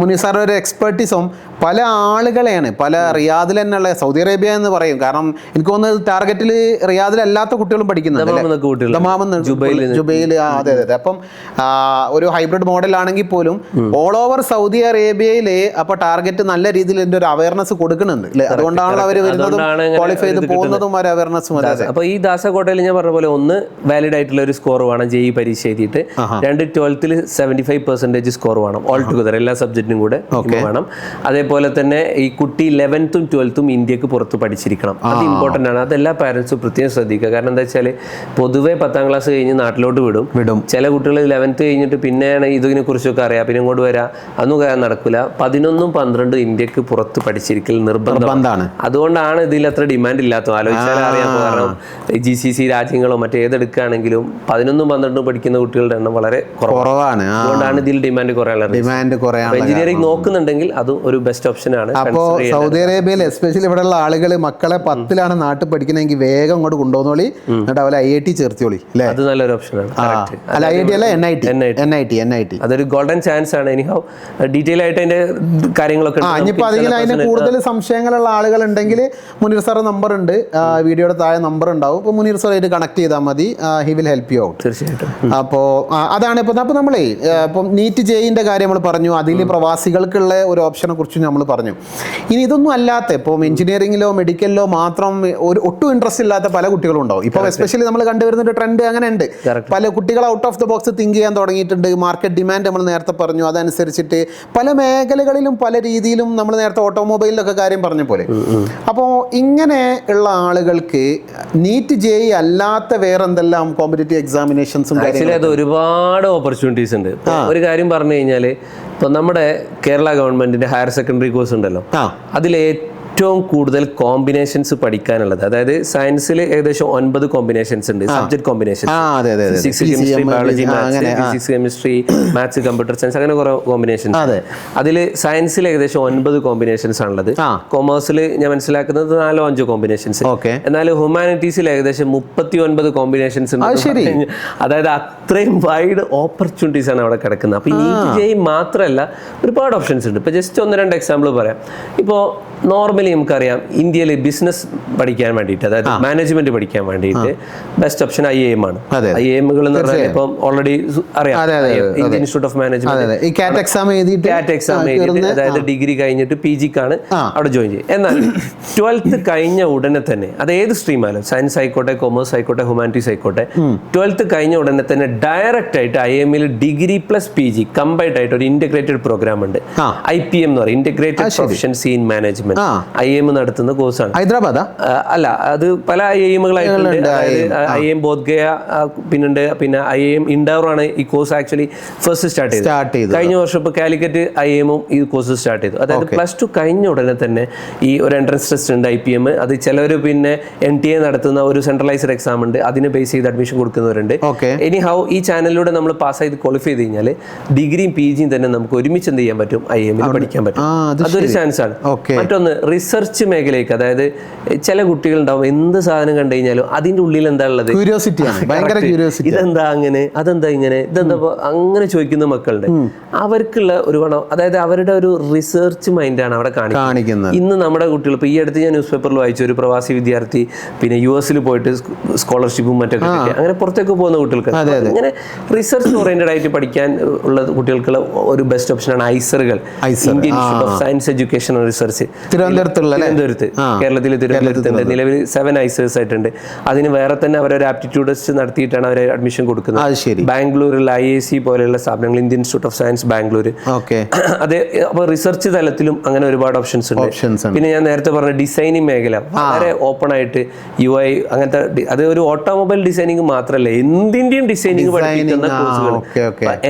മുനീർ സാറിന്റെ ഒരു എക്സ്പെർട്ടീസും പല ആളുകളെയാണ് പല റിയാദിൽ തന്നെയുള്ള സൗദി അറേബ്യ എന്ന് പറയും. കാരണം എനിക്ക് തോന്നുന്നത് ടാർഗറ്റിൽ റിയാദിലല്ലാത്ത കുട്ടികളും പഠിക്കുന്നുണ്ട്. ജുബൈൽ. അതെ. അപ്പം ഒരു ഹൈബ്രിഡ് മോഡൽ ആണെങ്കിൽ പോലും ഓൾ ഓവർ സൗദി അറേബ്യയില് അപ്പൊ ടാർഗറ്റ് നല്ല രീതിയിൽ ഒരു അവയർനെസ് കൊടുക്കുന്നുണ്ട് അല്ലേ? അതുകൊണ്ടാണല്ലോ അവർ വരുന്നതും ക്വാളിഫൈ ചെയ്ത് പോകുന്നതും ഒരു അവയർനെസ്സും. അപ്പൊ ഈ ദാസാകോട്ടയിൽ ഞാൻ പറഞ്ഞ പോലെ ഒന്ന് വാലിഡ് ആയിട്ടുള്ള ഒരു സ്കോർ വേണം JEE പരീക്ഷ എഴുതിയിട്ട്. 2 12th 75% സ്കോർ വേണം ഓൾ ടുഗദർ എല്ലാ സബ്ജക്റ്റിനും കൂടെ വേണം. അതേപോലെ തന്നെ ഈ കുട്ടി 11th 12th ഇന്ത്യക്ക് പുറത്ത് പഠിച്ചിരിക്കണം. അത് ഇമ്പോർട്ടൻ്റ് ആണ്. അതെല്ലാ പാരൻസും പ്രത്യേകം ശ്രദ്ധിക്കുക. കാരണം എന്താ വെച്ചാൽ പൊതുവെ 10ാം ക്ലാസ് കഴിഞ്ഞ് നാട്ടിലോട്ട് വിടും. ചില കുട്ടികൾ 11th കഴിഞ്ഞിട്ട് പിന്നെയാണ് ഇതിനെ കുറിച്ചൊക്കെ അറിയാം, പിന്നെ ഇങ്ങോട്ട് വരാം, അതൊന്നും നടക്കില്ല. 11ഉം 12ഉം ഇന്ത്യക്ക് പുറത്ത് പഠിച്ചിരിക്കൽ നിർബന്ധമാണ്. അതുകൊണ്ടാണ് ഇതിൽ അത്ര ഡിമാൻഡ് ഇല്ലാത്തത്. ആലോചിച്ചാൽ അറിയാം. കാരണം GCC രാജ്യങ്ങളോ മറ്റേതെടുക്കുകയാണെങ്കിലും 11ഉം 12ഉം പഠിക്കുന്ന കുട്ടികളുടെ എണ്ണം വളരെ കുറവാണ്. അതുകൊണ്ടാണ് ഇതിൽ ഡിമാൻഡ് കുറയാനുള്ളത്. എഞ്ചിനീയറിംഗ് നോക്കുന്നുണ്ടെങ്കിൽ അതും ഒരു ബെസ്റ്റ് ഓപ്ഷൻ ആണ്. അപ്പോൾ സൗദി അറേബ്യയിൽ എസ്പെഷ്യലി ഇവിടെയുള്ള ആളുകൾ മക്കളെ 10ലാണ് നാട്ടിൽ പഠിക്കണമെങ്കിൽ വേഗം അങ്ങോട്ട് കൊണ്ടുപോകുന്നോളി, എന്നിട്ട് അവരെ IIT ചേർത്തോളി. അത് നല്ലൊരു ഓപ്ഷനാണ്. അല്ല, IIT അല്ല, NIT. അതൊരു ഗോൾഡൻ ചാൻസ് ആണ്. എനിഹൗ ഡീറ്റെയിൽ ആയിട്ട് അതിന്റെ കാര്യങ്ങളൊക്കെ ഇനിയിപ്പോൾ അതിന് കൂടുതൽ സംശയങ്ങളുള്ള ആളുകൾ ഉണ്ടെങ്കിൽ മുനീർ സാറ് നമ്പർ ഉണ്ട്, വീഡിയോയുടെ താഴെ നമ്പർ ഉണ്ടാവും. അപ്പോൾ മുനീർ സാറായിട്ട് കണക്ട് ചെയ്താൽ മതി. He will help you out. തീർച്ചയായിട്ടും. അപ്പോൾ അതാണ് അപ്പോൾ നമ്മളെ ഇപ്പം നീറ്റ് ജെയിൻ്റെ കാര്യം നമ്മൾ പറഞ്ഞു, അതിൽ പ്രവാസികൾക്കുള്ള ഒരു ഓപ്ഷനെ കുറിച്ച് നമ്മൾ പറഞ്ഞു. ഇനി ഇതൊന്നും അല്ലാത്ത ഇപ്പം എഞ്ചിനീയറിംഗിലോ മെഡിക്കലിലോ മാത്രം ഒട്ടും ഇൻട്രസ്റ്റ് ഇല്ലാത്ത പല കുട്ടികളും ഉണ്ടാവും. ഇപ്പോൾ എസ്പെഷ്യലി നമ്മൾ കണ്ടുവരുന്ന ഒരു ട്രെൻഡ് അങ്ങനെ ഉണ്ട്. പല കുട്ടികൾ out of the box think ചെയ്യാൻ തുടങ്ങിയിട്ടുണ്ട്. മാർക്കറ്റ് ഡിമാൻഡ് നമ്മൾ നേരത്തെ പറഞ്ഞു, അതനുസരിച്ചിട്ട് പല മേഖലകളിലും പല രീതിയിലും നമ്മൾ നേരത്തെ ഓട്ടോമൊബൈലിലൊക്കെ കാര്യം പറഞ്ഞ പോലെ. അപ്പോൾ ഇങ്ങനെ ഉള്ള ആളുകൾക്ക് നീറ്റ് ജെഇ അല്ലാത്ത വേറെ എന്തെല്ലാം കോമ്പറ്റേറ്റീവ് എക്സാമിനേഷൻസും അത് ഒരുപാട് ഓപ്പർച്യൂണിറ്റീസ് ഉണ്ട്. ഒരു കാര്യം പറഞ്ഞു കഴിഞ്ഞാൽ ഇപ്പം നമ്മുടെ കേരള ഗവൺമെന്റിന്റെ ഹയർ സെക്കൻഡറി കോഴ്സ് ഉണ്ടല്ലോ, അതിൽ ഏറ്റവും കൂടുതൽ കോമ്പിനേഷൻസ് പഠിക്കാനുള്ളത്. അതായത് സയൻസിൽ ഏകദേശം 9 കോമ്പിനേഷൻസ് ഉണ്ട്, subject combinations. Physics, chemistry, biology, physics, chemistry, maths, computer science, അങ്ങനെ കുറെ കോമ്പിനേഷൻസ്. അതിൽ സയൻസിൽ ഏകദേശം 9 കോമ്പിനേഷൻസ് ആണുള്ളത്. കൊമേഴ്സിൽ ഞാൻ മനസ്സിലാക്കുന്നത് 4-5 കോമ്പിനേഷൻസ്. എന്നാൽ ഹ്യൂമാനിറ്റീസിൽ ഏകദേശം 39 കോമ്പിനേഷൻസ് ഉണ്ട്. അതായത് അത്രയും വൈഡ് ഓപ്പർച്യൂണിറ്റീസ് ആണ് അവിടെ കിടക്കുന്നത്. അപ്പോൾ ഈ നീറ്റ് ജെഇ മാത്രമല്ല, ഒരുപാട് ഓപ്ഷൻസ് ഉണ്ട്. ഇപ്പോൾ ജസ്റ്റ് 1-2 എക്സാമ്പിൾ പറയാം. ഇപ്പോൾ നോർമലി നമുക്കറിയാം ഇന്ത്യയിൽ ബിസിനസ് പഠിക്കാൻ വേണ്ടിയിട്ട്, അതായത് മാനേജ്മെന്റ് പഠിക്കാൻ വേണ്ടിയിട്ട് ബെസ്റ്റ് ഓപ്ഷൻ IIM ആണ്. IIMകൾ എന്ന് പറഞ്ഞാൽ ഇപ്പം ഓൾറെഡി അറിയാം, Indian Institute of management CAT exam എഴുതിയിട്ട്, അതായത് ഡിഗ്രി കഴിഞ്ഞിട്ട് PGക്കാണ് അവിടെ ജോയിൻ ചെയ്യുക. എന്നാൽ 12th കഴിഞ്ഞ ഉടനെ തന്നെ, അത് ഏത് സ്ട്രീമായാലും, സയൻസ് ആയിക്കോട്ടെ, കൊമേഴ്സ് ആയിക്കോട്ടെ, ഹ്യൂമാനിറ്റീസ് ആയിക്കോട്ടെ, 12th കഴിഞ്ഞ ഉടനെ തന്നെ ഡയറക്റ്റ് ആയിട്ട് IIMൽ ഡിഗ്രി പ്ലസ് PG കമ്പൈൻഡ് ആയിട്ട് ഒരു ഇന്റഗ്രേറ്റഡ് പ്രോഗ്രാം ഉണ്ട്. IPM എന്ന് പറയും, integrated proficiency in management. IIM നടത്തുന്ന കോഴ്സാണ്. ഹൈദരാബാദ് അല്ല, അത് പല IIMകളായിട്ടുണ്ട്. IIM ബോധ്ഗയ, പിന്നെ IIM ഇൻഡോർ ആണ് ഈ കോഴ്സ് ആക്ച്വലി ഫസ്റ്റ് സ്റ്റാർട്ട് ചെയ്തത്. കഴിഞ്ഞ വർഷം ഇപ്പോൾ കാലിക്കറ്റ് IIMഉം ഈ കോഴ്സ് സ്റ്റാർട്ട് ചെയ്തു. അതായത് +2 കഴിഞ്ഞ ഉടനെ തന്നെ ഈ ഒരു എൻട്രൻസ് ടെസ്റ്റ് ഉണ്ട്, IPM. അത് ചിലർ പിന്നെ NTA നടത്തുന്ന ഒരു സെൻട്രലൈസ്ഡ് എക്സാം ഉണ്ട്, അതിനെ ബേസ് ചെയ്ത് അഡ്മിഷൻ കൊടുക്കുന്നവരുണ്ട്. എനിഹൗ ഈ ചാനലിലൂടെ നമ്മൾ പാസ് ചെയ്ത് ക്വാളിഫൈ ചെയ്ത് കഴിഞ്ഞാൽ ഡിഗ്രിയും PGയും തന്നെ നമുക്ക് ഒരുമിച്ച് എന്ത് ചെയ്യാൻ പറ്റും, IIMൽ പഠിക്കാൻ പറ്റും. അതൊരു ചാൻസ് ആണ്. മറ്റൊന്ന് റിസർച്ച് മേഖലയ്ക്ക്, അതായത് ചില കുട്ടികളുണ്ടാവും എന്ത് സാധനം കണ്ടു കഴിഞ്ഞാലും അതിന്റെ ഉള്ളിൽ എന്താ ഉള്ളത്, ഇതെന്താ അങ്ങനെ, അതെന്താ ഇങ്ങനെ, ഇതെന്താ അങ്ങനെ ചോദിക്കുന്ന മക്കളുണ്ട്. അവർക്കുള്ള ഒരു അതായത് അവരുടെ ഒരു റിസർച്ച് മൈൻഡാണ് അവിടെ കാണിക്കുന്നത്. ഇന്ന് നമ്മുടെ കുട്ടികൾ, ഇപ്പോൾ ഈ അടുത്ത് ഞാൻ ന്യൂസ് പേപ്പറിൽ വായിച്ചു, ഒരു പ്രവാസി വിദ്യാർത്ഥി പിന്നെ US പോയിട്ട് സ്കോളർഷിപ്പും മറ്റൊക്കെ കിട്ടി, അങ്ങനെ പുറത്തേക്ക് പോകുന്ന കുട്ടികൾക്ക് ഇങ്ങനെ റിസർച്ച് ഓറിയന്റഡ് ആയിട്ട് പഠിക്കാൻ ഉള്ള കുട്ടികൾക്കുള്ള ഒരു ബെസ്റ്റ് ഓപ്ഷനാണ് ഐസറുകൾ, Indian Institute of Science Education and Research, തിരുവനന്തപുരത്ത്, കേരളത്തിൽ തിരുവനന്തപുരത്തുണ്ട്. നിലവിൽ 7 ഐസേഴ്സ് ആയിട്ടുണ്ട്. അതിന് വേറെ തന്നെ അവരൊരു ആപ്റ്റിറ്റ്യൂഡ് ടെസ്റ്റ് നടത്തിയിട്ടാണ് അവർ അഡ്മിഷൻ കൊടുക്കുന്നത്. ബാംഗ്ലൂരിൽ IIC പോലെയുള്ള സ്ഥാപനങ്ങൾ, Indian Institute of science Bangalore, അതെ. അപ്പോൾ റിസർച്ച് തലത്തിലും അങ്ങനെ ഒരുപാട് ഓപ്ഷൻസ് ഉണ്ട്. പിന്നെ ഞാൻ നേരത്തെ പറഞ്ഞ ഡിസൈനിങ് മേഖല വളരെ ഓപ്പൺ ആയിട്ട് UI അങ്ങനത്തെ, അത് ഒരു ഓട്ടോമൊബൈൽ ഡിസൈനിങ് മാത്രമല്ല, എന്തിന്റെയും ഡിസൈനിങ് പഠിപ്പിക്കുന്ന കോഴ്സുകൾ.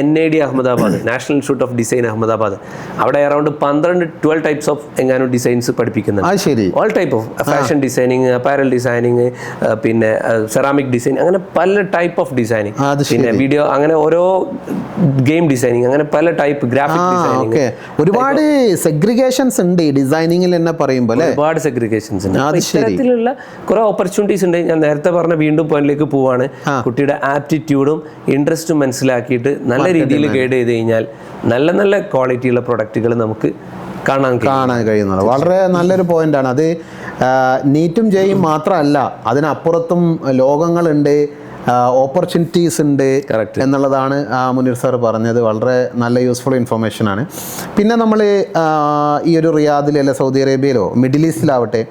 NID Ahmedabad, national institute of design Ahmedabad, അവിടെ അറൌണ്ട് 12 ടൈപ്സ് ഓഫ് എങ്ങാനും ഡിസൈൻസ് പഠിപ്പിക്കുന്നുണ്ട്. All type of fashion designing, apparel designing, പിന്നെ സെറാമിക് ഡിസൈൻ, അങ്ങനെ പല ടൈപ്പ് ഓഫ് ഡിസൈനിങ്, പിന്നെ വീഡിയോ, അങ്ങനെ ഓരോ ഗെയിം ഡിസൈനിങ്, അങ്ങനെ പല ടൈപ്പ് ഗ്രാഫിക് ഡിസൈനിങ്. ഒരുപാട് സെഗ്രിഗേഷൻസ് ഉണ്ട് ഡിസൈനിങ്ങിൽ തന്നെ പറയുമ്പോൾ, ഒരുപാട് സെഗ്രിഗേഷൻസ് ഉണ്ട്. ഇത്തരത്തിലുള്ള കുറെ ഓപ്പർച്യൂണിറ്റീസ് ഉണ്ട്. ഞാൻ നേരത്തെ പറഞ്ഞ വീണ്ടും പോയിന്റിലേക്ക് പോവാണ്. കുട്ടിയുടെ ആപ്റ്റിറ്റ്യൂഡും ഇൻട്രസ്റ്റും മനസ്സിലാക്കിയിട്ട് നല്ല രീതിയിൽ ഗൈഡ് ചെയ്ത് കഴിഞ്ഞാൽ നല്ല നല്ല ക്വാളിറ്റിയുള്ള പ്രൊഡക്റ്റുകൾ നമുക്ക് കാണാൻ കഴിയുന്നത് വളരെ നല്ലൊരു പോയിന്റാണ്. അത് നീറ്റും ജെയും മാത്രമല്ല, അതിനപ്പുറത്തും ലോകങ്ങളുണ്ട്, ഓപ്പർച്യൂണിറ്റീസ് ഉണ്ട് എന്നുള്ളതാണ് മുനീർ സാർ പറഞ്ഞത്. വളരെ നല്ല യൂസ്ഫുൾ ഇൻഫർമേഷൻ ആണ്. പിന്നെ നമ്മൾ ഈ ഒരു റിയാദിൽ അല്ലെ സൗദി അറേബ്യയിലോ മിഡിൽ ഈസ്റ്റിലാവട്ടെ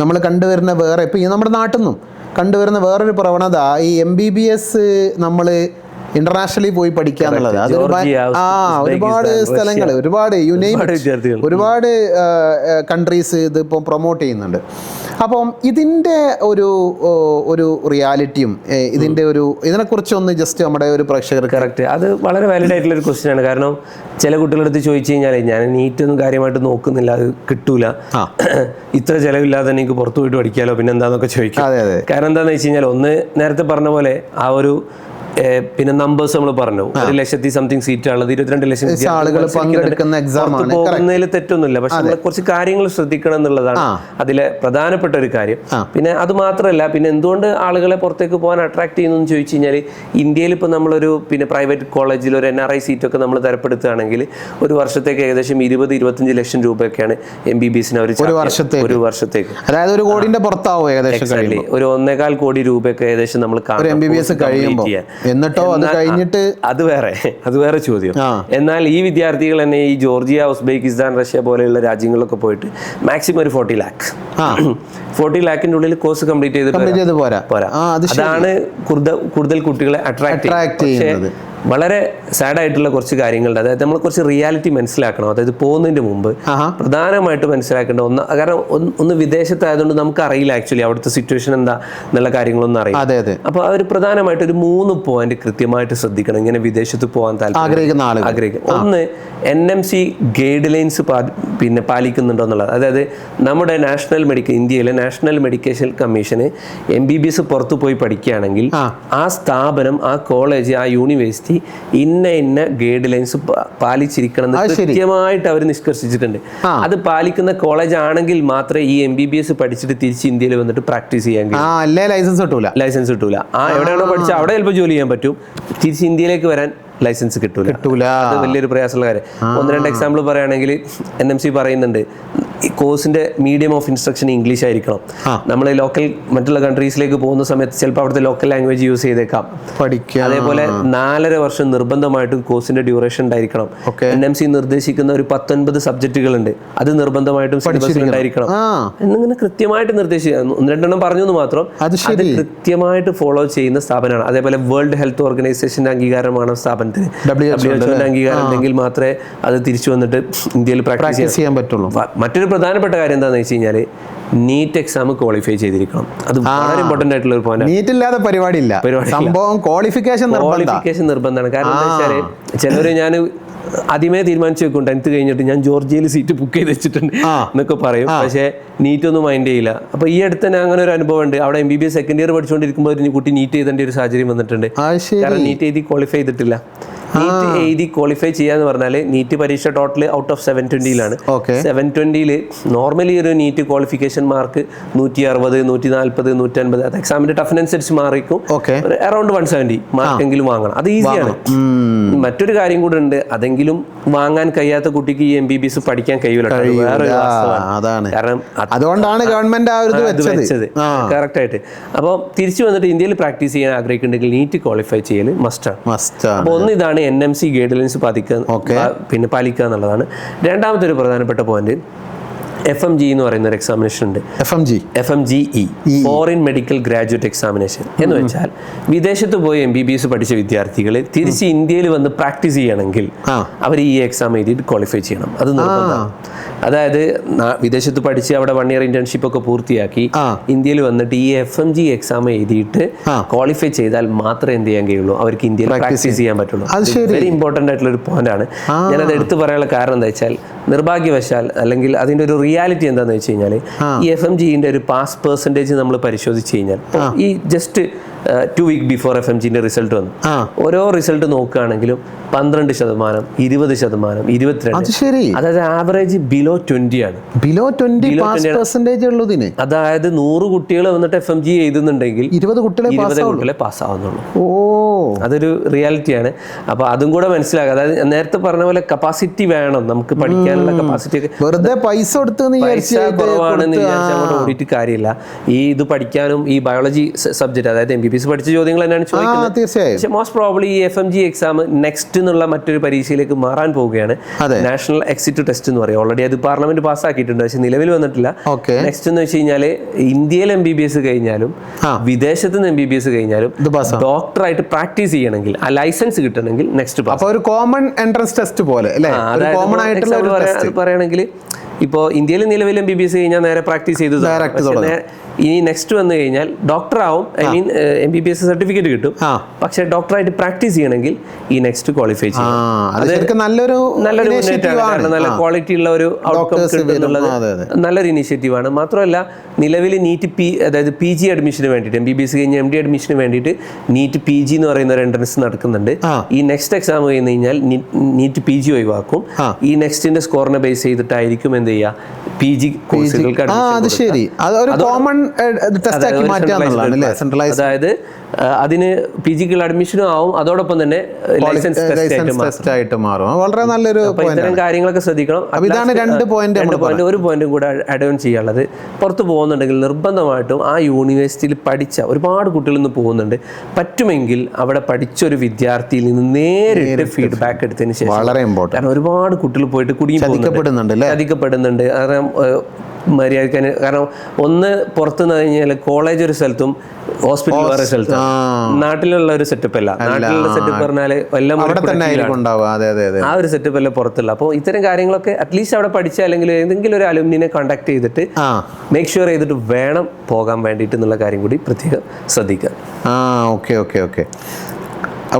നമ്മൾ കണ്ടുവരുന്ന വേറെ, ഇപ്പോൾ ഈ നമ്മുടെ നാട്ടിൽ നിന്നും കണ്ടുവരുന്ന വേറൊരു പ്രവണത, ഈ MBBS നമ്മൾ ഇന്റർനാഷണലി പോയി പഠിക്കുക എന്നുള്ളത്. അത് ഒരുപാട് സ്ഥലങ്ങൾ, ഒരുപാട് ഒരുപാട് കൺട്രീസ് ഇതിപ്പോൾ പ്രൊമോട്ട് ചെയ്യുന്നുണ്ട്. അപ്പം ഇതിൻ്റെ ഒരു റിയാലിറ്റിയും ഇതിനെക്കുറിച്ചൊന്ന് ജസ്റ്റ് നമ്മുടെ ഒരു പ്രേക്ഷകർ. കറക്റ്റ്, അത് വളരെ വാലിഡ് ആയിട്ടുള്ള ഒരു ക്വസ്റ്റ്യൻ ആണ്. കാരണം ചില കുട്ടികളുടെ അടുത്ത് ചോദിച്ചു കഴിഞ്ഞാൽ ഞാൻ നീറ്റൊന്നും കാര്യമായിട്ട് നോക്കുന്നില്ല, അത് കിട്ടൂല, ഇത്ര ചിലവില്ലാതെ തന്നെ എനിക്ക് പുറത്തു പോയിട്ട് പഠിക്കാമല്ലോ, പിന്നെ എന്താന്നൊക്കെ ചോദിക്കാം. കാരണം എന്താണെന്ന് വെച്ച് കഴിഞ്ഞാൽ, ഒന്ന് നേരത്തെ പറഞ്ഞ പോലെ ആ ഒരു പിന്നെ നമ്പേഴ്സ് നമ്മൾ പറഞ്ഞു, 1,00,000 സംതിങ് സീറ്റ് ഉള്ളത്, 22 ലക്ഷം ആളുകൾ പങ്കെടുക്കുന്ന എക്സാം ആണ്. പോകുന്നതിൽ തെറ്റൊന്നുമില്ല, പക്ഷെ നമ്മൾ കുറച്ച് കാര്യങ്ങൾ ശ്രദ്ധിക്കണം എന്നുള്ളതാണ് അതിലെ പ്രധാനപ്പെട്ട ഒരു കാര്യം. പിന്നെ അത് മാത്രമല്ല, പിന്നെ എന്തുകൊണ്ട് ആളുകളെ പുറത്തേക്ക് പോകാൻ അട്രാക്ട് ചെയ്യുന്നു എന്ന് ചോദിച്ചു കഴിഞ്ഞാൽ, ഇന്ത്യയിൽ ഇപ്പോൾ നമ്മളൊരു പിന്നെ പ്രൈവറ്റ് കോളേജിൽ ഒരു NRI സീറ്റൊക്കെ നമ്മൾ തരപ്പെടുത്തുകയാണെങ്കിൽ ഒരു വർഷത്തേക്ക് ഏകദേശം 20-25 ലക്ഷം രൂപയൊക്കെയാണ് MBBS അവർ ഒരു വർഷത്തേക്ക്, അതായത് ഒരു കോടിന്റെ പുറത്താവും ഏകദേശം, ഒരു 1.25 കോടി രൂപയൊക്കെ ഏകദേശം നമ്മൾ MBBS കഴിയുമ്പോൾ. എന്നിട്ടോ അത് കഴിഞ്ഞിട്ട് അത് വേറെ ചോദ്യം. എന്നാൽ ഈ വിദ്യാർത്ഥികൾ തന്നെ ഈ ജോർജിയ, ഉസ്ബെക്കിസ്ഥാൻ, റഷ്യ പോലെയുള്ള രാജ്യങ്ങളിലൊക്കെ പോയിട്ട് മാക്സിമം ഒരു 40 ലാക്ക് 40 ലാക്കിന്റെ ഉള്ളിൽ കോഴ്സ് കംപ്ലീറ്റ് ചെയ്ത് പോരാ. അതാണ് കൂടുതൽ കുട്ടികളെ അട്രാക്ട് ചെയ്യുന്നത്. വളരെ സാഡ് ആയിട്ടുള്ള കുറച്ച് കാര്യങ്ങളുണ്ട്. അതായത് നമ്മൾ കുറച്ച് റിയാലിറ്റി മനസ്സിലാക്കണം. അതായത് പോകുന്നതിന് മുമ്പ് പ്രധാനമായിട്ട് മനസ്സിലാക്കേണ്ട കാരണം ഒന്ന് വിദേശത്തായതുകൊണ്ട് നമുക്ക് അറിയില്ല ആക്ച്വലി അവിടുത്തെ സിറ്റുവേഷൻ എന്താ എന്നുള്ള കാര്യങ്ങളൊന്നും അറിയില്ല. അപ്പൊ അവർ പ്രധാനമായിട്ട് ഒരു 3 പോയിന്റ് കൃത്യമായിട്ട് ശ്രദ്ധിക്കണം ഇങ്ങനെ വിദേശത്ത് പോകാൻ ആഗ്രഹിക്കും. ഒന്ന്, NMC ഗൈഡ് ലൈൻസ് പിന്നെ പാലിക്കുന്നുണ്ടോ എന്നുള്ളത്. അതായത് നമ്മുടെ ഇന്ത്യയിലെ നാഷണൽ മെഡിക്കേഷൻ കമ്മീഷന് MBBS പുറത്തു പോയി പഠിക്കുകയാണെങ്കിൽ ആ സ്ഥാപനം, ആ കോളേജ്, ആ യൂണിവേഴ്സിറ്റി ഇന്ന ഗൈഡ് ലൈൻസ് പാലിച്ചിരിക്കണം എന്ന് കൃത്യമായിട്ട് അവർ നിഷ്കർഷിച്ചിട്ടുണ്ട്. അത് പാലിക്കുന്ന കോളേജ് ആണെങ്കിൽ മാത്രമേ ഈ MBBS പഠിച്ചിട്ട് തിരിച്ച് ഇന്ത്യയിൽ വന്നിട്ട് പ്രാക്ടീസ് ചെയ്യാൻ കഴിയും. ലൈസൻസ് കിട്ടൂല. എവിടെയാണോ പഠിച്ചാൽ അവിടെ ചിലപ്പോൾ ജോലി ചെയ്യാൻ പറ്റും, തിരിച്ച് ഇന്ത്യയിലേക്ക് വരാൻ ലൈസൻസ് കിട്ടൂല. അത് വലിയൊരു പ്രയാസമുള്ള കാര്യം. 1-2 എക്സാമ്പിൾ പറയുകയാണെങ്കിൽ NMC പറയുന്നുണ്ട് ഈ കോഴ്സിന്റെ മീഡിയം ഓഫ് ഇൻസ്ട്രക്ഷൻ ഇംഗ്ലീഷ് ആയിരിക്കണം. നമ്മൾ മറ്റുള്ള കൺട്രീസിലേക്ക് പോകുന്ന സമയത്ത് ചിലപ്പോൾ അവിടുത്തെ ലോക്കൽ ലാംഗ്വേജ് യൂസ് ചെയ്തേക്കാം. അതേപോലെ 4.5 വർഷം നിർബന്ധമായിട്ടും കോഴ്സിന്റെ ഡ്യൂറേഷൻ ഉണ്ടായിരിക്കണം. NMC നിർദ്ദേശിക്കുന്ന ഒരു 19 സബ്ജക്റ്റുകളുണ്ട്, അത് നിർബന്ധമായിട്ടും സിലബസിൽ ഉണ്ടായിരിക്കണം എന്നിങ്ങനെ കൃത്യമായിട്ട് നിർദ്ദേശിക്കുക. 1-2 പറഞ്ഞു എന്ന് മാത്രം, അത് കൃത്യമായിട്ട് ഫോളോ ചെയ്യുന്ന സ്ഥാപനമാണ്. അതേപോലെ വേൾഡ് ഹെൽത്ത് ഓർഗനൈസേഷന്റെ അംഗീകാരമാണ് സ്ഥാപനത്തിന്. WHO അംഗീകാരം ഉണ്ടെങ്കിൽ മാത്രമേ അത് തിരിച്ചു വന്നിട്ട് ഇന്ത്യയിൽ പ്രാക്ടീസ് ചെയ്യാൻ പറ്റുള്ളൂ. മറ്റൊരു പ്രധാനപ്പെട്ട കാര്യം എന്താണെന്ന് വെച്ച് കഴിഞ്ഞാൽ, നീറ്റ് എക്സാം ക്വാളിഫൈ ചെയ്തിരിക്കണം. അത് വളരെ ഇമ്പോർട്ടന്റ് ആയിട്ടുള്ള ഒരു പോയിന്റ്. നീറ്റ് ഇല്ലാതെ പരിപാടിയില്ല. സംഭവം ക്വാളിഫിക്കേഷൻ നിർബന്ധമാണ്. കാരണം എന്താ വെച്ചാൽ ചിലവര് ഞാൻ ആദ്യമേ തീരുമാനിച്ചു വെക്കും 10th കഴിഞ്ഞിട്ട് ഞാൻ ജോർജിയയിൽ സീറ്റ് ബുക്ക് ചെയ്ത് വെച്ചിട്ടുണ്ട് എന്നൊക്കെ പറയും. പക്ഷേ നീറ്റ് ഒന്നും മൈൻഡ് ചെയ്യില്ല. അപ്പൊ ഈ അടുത്ത് തന്നെ അങ്ങനെ ഒരു അനുഭവം ഉണ്ട്. അവിടെ MBBS സെക്കൻഡ് ഇയർ പഠിച്ചുകൊണ്ടിരിക്കുമ്പോൾ ഒരു കുട്ടി നീറ്റ് ചെയ്തേണ്ട ഒരു സാഹചര്യം വന്നിട്ടുണ്ട്. കാരണം നീറ്റ് എഴുതി ക്വാളിഫൈ ചെയ്തിട്ടില്ല. നീറ്റ് എഴുതി ക്വാളിഫൈ ചെയ്യാന്ന് പറഞ്ഞാൽ നീറ്റ് പരീക്ഷ ടോട്ടൽ ഔട്ട് ഓഫ് 720 720 നോർമലി ഒരു നീറ്റ് ക്വാളിഫിക്കേഷൻ മാർക്ക് 160, 140, 150. അത് എക്സാമിന്റെ ടഫിനനുസരിച്ച് മാറിക്കും. അറൌണ്ട് 170 മാർക്കെങ്കിലും വാങ്ങണം. അത് ഈസിയാണ്. മറ്റൊരു കാര്യം കൂടെ ഉണ്ട്, അതെങ്കിലും വാങ്ങാൻ കഴിയാത്ത കുട്ടിക്ക് ഈ MBBS പഠിക്കാൻ കഴിയൂല. കാരണം അതുകൊണ്ടാണ് ഗവൺമെന്റ് വെച്ചത് കറക്റ്റ് ആയിട്ട്. അപ്പോൾ തിരിച്ചു വന്നിട്ട് ഇന്ത്യയിൽ പ്രാക്ടീസ് ചെയ്യാൻ ആഗ്രഹിക്കുന്നുണ്ടെങ്കിൽ നീറ്റ് ക്വാളിഫൈ ചെയ്യൽ മസ്റ്റാണ്. അപ്പോൾ ഒന്ന് ഇതാണ് NMC ഗൈഡ് ലൈൻസ് പിന്നെ പാലിക്കുക എന്നുള്ളതാണ്. രണ്ടാമത്തെ ഒരു പ്രധാനപ്പെട്ട പോയിന്റ്, FMG എന്ന് പറയുന്ന ഒരു എക്സാമിനേഷൻ ഉണ്ട്. FMGE foreign medical graduate examination എന്ന് വെച്ചാൽ വിദേശത്ത് പോയി MBBS പഠിച്ച വിദ്യാർത്ഥികൾ തിരിച്ച് ഇന്ത്യയിൽ വന്ന് പ്രാക്ടീസ് ചെയ്യണമെങ്കിൽ അവർ ഈ എക്സാം എഴുതിയിട്ട് ക്വാളിഫൈ ചെയ്യണം. അത് നിർബന്ധമാണ്. അതായത് വിദേശത്ത് പഠിച്ച് അവിടെ 1 year ഇന്റേൺഷിപ്പ് ഒക്കെ പൂർത്തിയാക്കി ഇന്ത്യയിൽ വന്നിട്ട് ഈ FMG എക്സാം എഴുതിയിട്ട് ക്വാളിഫൈ ചെയ്താൽ മാത്രമേ എന്ത് ചെയ്യാൻ കഴിയുള്ളൂ, അവർക്ക് ഇന്ത്യയിൽ പ്രാക്ടീസ് ചെയ്യാൻ പറ്റുള്ളൂ. വെരി ഇമ്പോർട്ടന്റ് ആയിട്ടുള്ള ഒരു പോയിന്റ് ആണ്. ഞാനത് എടുത്തു പറയാനുള്ള കാരണം എന്താ വെച്ചാൽ, നിർഭാഗ്യവശാൽ അല്ലെങ്കിൽ അതിന്റെ ഒരു റിയാലിറ്റി എന്താണെന്ന് വെച്ച് കഴിഞ്ഞാൽ, ഈ FMGന്റെ ഒരു പാസ് പെർസെൻറ്റേജ് നമ്മൾ പരിശോധിച്ച് കഴിഞ്ഞാൽ ഈ ജസ്റ്റ് 2 weeks ബിഫോർ FMGന്റെ റിസൾട്ട് വന്നു, ഓരോ റിസൾട്ട് നോക്കുകയാണെങ്കിലും 12%, 20%, 22%. അതായത് ആവറേജ് ബിലോ 20 ആണ്. അതായത് 100 കുട്ടികൾ വന്നിട്ട് FMG എഴുതുന്നുണ്ടെങ്കിൽ 20 കുട്ടികളെ പാസ്സാവുന്നുള്ളൂ. അതൊരു റിയാലിറ്റിയാണ്. അപ്പൊ അതും കൂടെ മനസ്സിലാക്കുക. അതായത് നേരത്തെ പറഞ്ഞ പോലെ കപ്പാസിറ്റി വേണം, നമുക്ക് പഠിക്കാനുള്ള കപ്പാസിറ്റി. വെറുതെ പൈസ കുറവാണെന്ന് വിചാരിച്ചാൽ അങ്ങോട്ട് ഓടിയിട്ട് കാര്യമില്ല. ഇത് പഠിക്കാനും ഈ ബയോളജി സബ്ജക്ട്, അതായത് MBBS പഠിച്ച ചോദ്യങ്ങൾ തന്നെയാണ് ചോദിക്കുന്നത്. പക്ഷേ മോസ്റ്റ് പ്രോബ്ലി ഈ FMG എക്സാം നെക്സ്റ്റ് എന്നുള്ള മറ്റൊരു പരീക്ഷയിലേക്ക് മാറാൻ പോവുകയാണ്. നാഷണൽ എക്സിറ്റ് ടെസ്റ്റ് എന്ന് പറയും. ഓൾറെഡി അത് പാർലമെന്റ് പാസ്സാക്കിയിട്ടുണ്ട്, പക്ഷെ നിലവിൽ വന്നിട്ടില്ല. നെക്സ്റ്റ് എന്ന് വെച്ച് കഴിഞ്ഞാൽ ഇന്ത്യയിൽ MBBS കഴിഞ്ഞാലും വിദേശത്ത് നിന്ന് MBBS കഴിഞ്ഞാലും ഡോക്ടറായിട്ട് പ്രാക്ടീസ് ചെയ്യണമെങ്കിൽ ആ ലൈസൻസ് കിട്ടണമെങ്കിൽ നെക്സ്റ്റ് അപ്പൊ ഒരു കോമൺ എൻട്രൻസ് ടെസ്റ്റ് പോലെ അല്ലേ, കോമൺ ആയിട്ടുള്ള ഒരു ടെസ്റ്റ് പറയുകയാണെങ്കിൽ ഇപ്പോൾ ഇന്ത്യയിൽ നിലവിൽ MBBS കഴിഞ്ഞാൽ നേരെ പ്രാക്ടീസ് ചെയ്തു. ഇനി നെക്സ്റ്റ് വന്നു കഴിഞ്ഞാൽ ഡോക്ടർ ആവും, ഐ മീൻ MBBS സർട്ടിഫിക്കറ്റ് കിട്ടും. പക്ഷെ ഡോക്ടറായിട്ട് പ്രാക്ടീസ് ചെയ്യണമെങ്കിൽ ഈ നെക്സ്റ്റ് ക്വാളിഫൈ ചെയ്യും. നല്ലൊരു മുന്നേറ്റമാണ്, നല്ല ക്വാളിറ്റി ഉള്ള ഒരു ഔട്ട്കം കിട്ടുന്നുള്ളത് നല്ലൊരു ഇനീഷ്യേറ്റീവ് ആണ്. മാത്രമല്ല നിലവിൽ നീറ്റ് അതായത് PG അഡ്മിഷന് വേണ്ടിയിട്ട് MBBS കഴിഞ്ഞ് MD അഡ്മിഷന് വേണ്ടിയിട്ട് നീറ്റ് PG എന്ന് പറയുന്ന ഒരു എൻട്രൻസ് നടക്കുന്നുണ്ട്. ഈ നെക്സ്റ്റ് എക്സാം കഴിഞ്ഞ് കഴിഞ്ഞാൽ നീറ്റ് PG ഒഴിവാക്കും. ഈ നെക്സ്റ്റിന്റെ സ്കോറിനെ ബേസ് ചെയ്തിട്ടായിരിക്കും എന്ത് ചെയ്യുക PG കോഴ്സുകൾക്ക് അതായത് അതിന് PGക്കുള്ള അഡ്മിഷനും ആവും, അതോടൊപ്പം തന്നെ ലൈസൻസ് ടെസ്റ്റ് ആയിട്ട് മാറും. വളരെ നല്ലൊരു ഇത്തരം കാര്യങ്ങളൊക്കെ ശ്രദ്ധിക്കണം. രണ്ട് പോയിന്റ് ഒരു പോയിന്റും കൂടെ ആഡ് ഓൺ ചെയ്യാനുള്ളത്, പുറത്ത് പോകുന്നുണ്ടെങ്കിൽ നിർബന്ധമായിട്ടും ആ യൂണിവേഴ്സിറ്റിയിൽ പഠിച്ച ഒരുപാട് കുട്ടികൾ ഇന്ന് പോകുന്നുണ്ട്. പറ്റുമെങ്കിൽ അവിടെ പഠിച്ച ഒരു വിദ്യാർത്ഥിയിൽ നിന്ന് നേരിട്ട് ഫീഡ്ബാക്ക് എടുത്തതിന് ശേഷം, വളരെ ഇമ്പോർട്ടന്റ്, കാരണം ഒരുപാട് കുട്ടികൾ പോയിട്ട് ചതിക്കപ്പെടുന്നുണ്ട്. കാരണം മര്യാദക്ക്, കാരണം ഒന്ന് പുറത്തുനിന്ന് കഴിഞ്ഞാൽ കോളേജ് ഒരു സ്ഥലത്തും ഹോസ്പിറ്റൽ വേറെ സ്ഥലത്തും, നാട്ടിലുള്ള ഒരു സെറ്റപ്പ് അല്ല. നാട്ടിലുള്ള സെറ്റപ്പ് പറഞ്ഞാല് എല്ലാം ആ ഒരു സെറ്റപ്പ് അല്ല പുറത്തുള്ള. അപ്പോൾ ഇത്തരം കാര്യങ്ങളൊക്കെ അറ്റ്ലീസ്റ്റ് അവിടെ പഠിച്ച അല്ലെങ്കിൽ ഏതെങ്കിലും ഒരു അലുമിനിനെ കോൺടാക്ട് ചെയ്തിട്ട് മേക്ക് ഷുവർ ചെയ്തിട്ട് വേണം പോകാൻ വേണ്ടിയിട്ട് എന്നുള്ള കാര്യം കൂടി പ്രത്യേകം ശ്രദ്ധിക്കുക. ഓക്കെ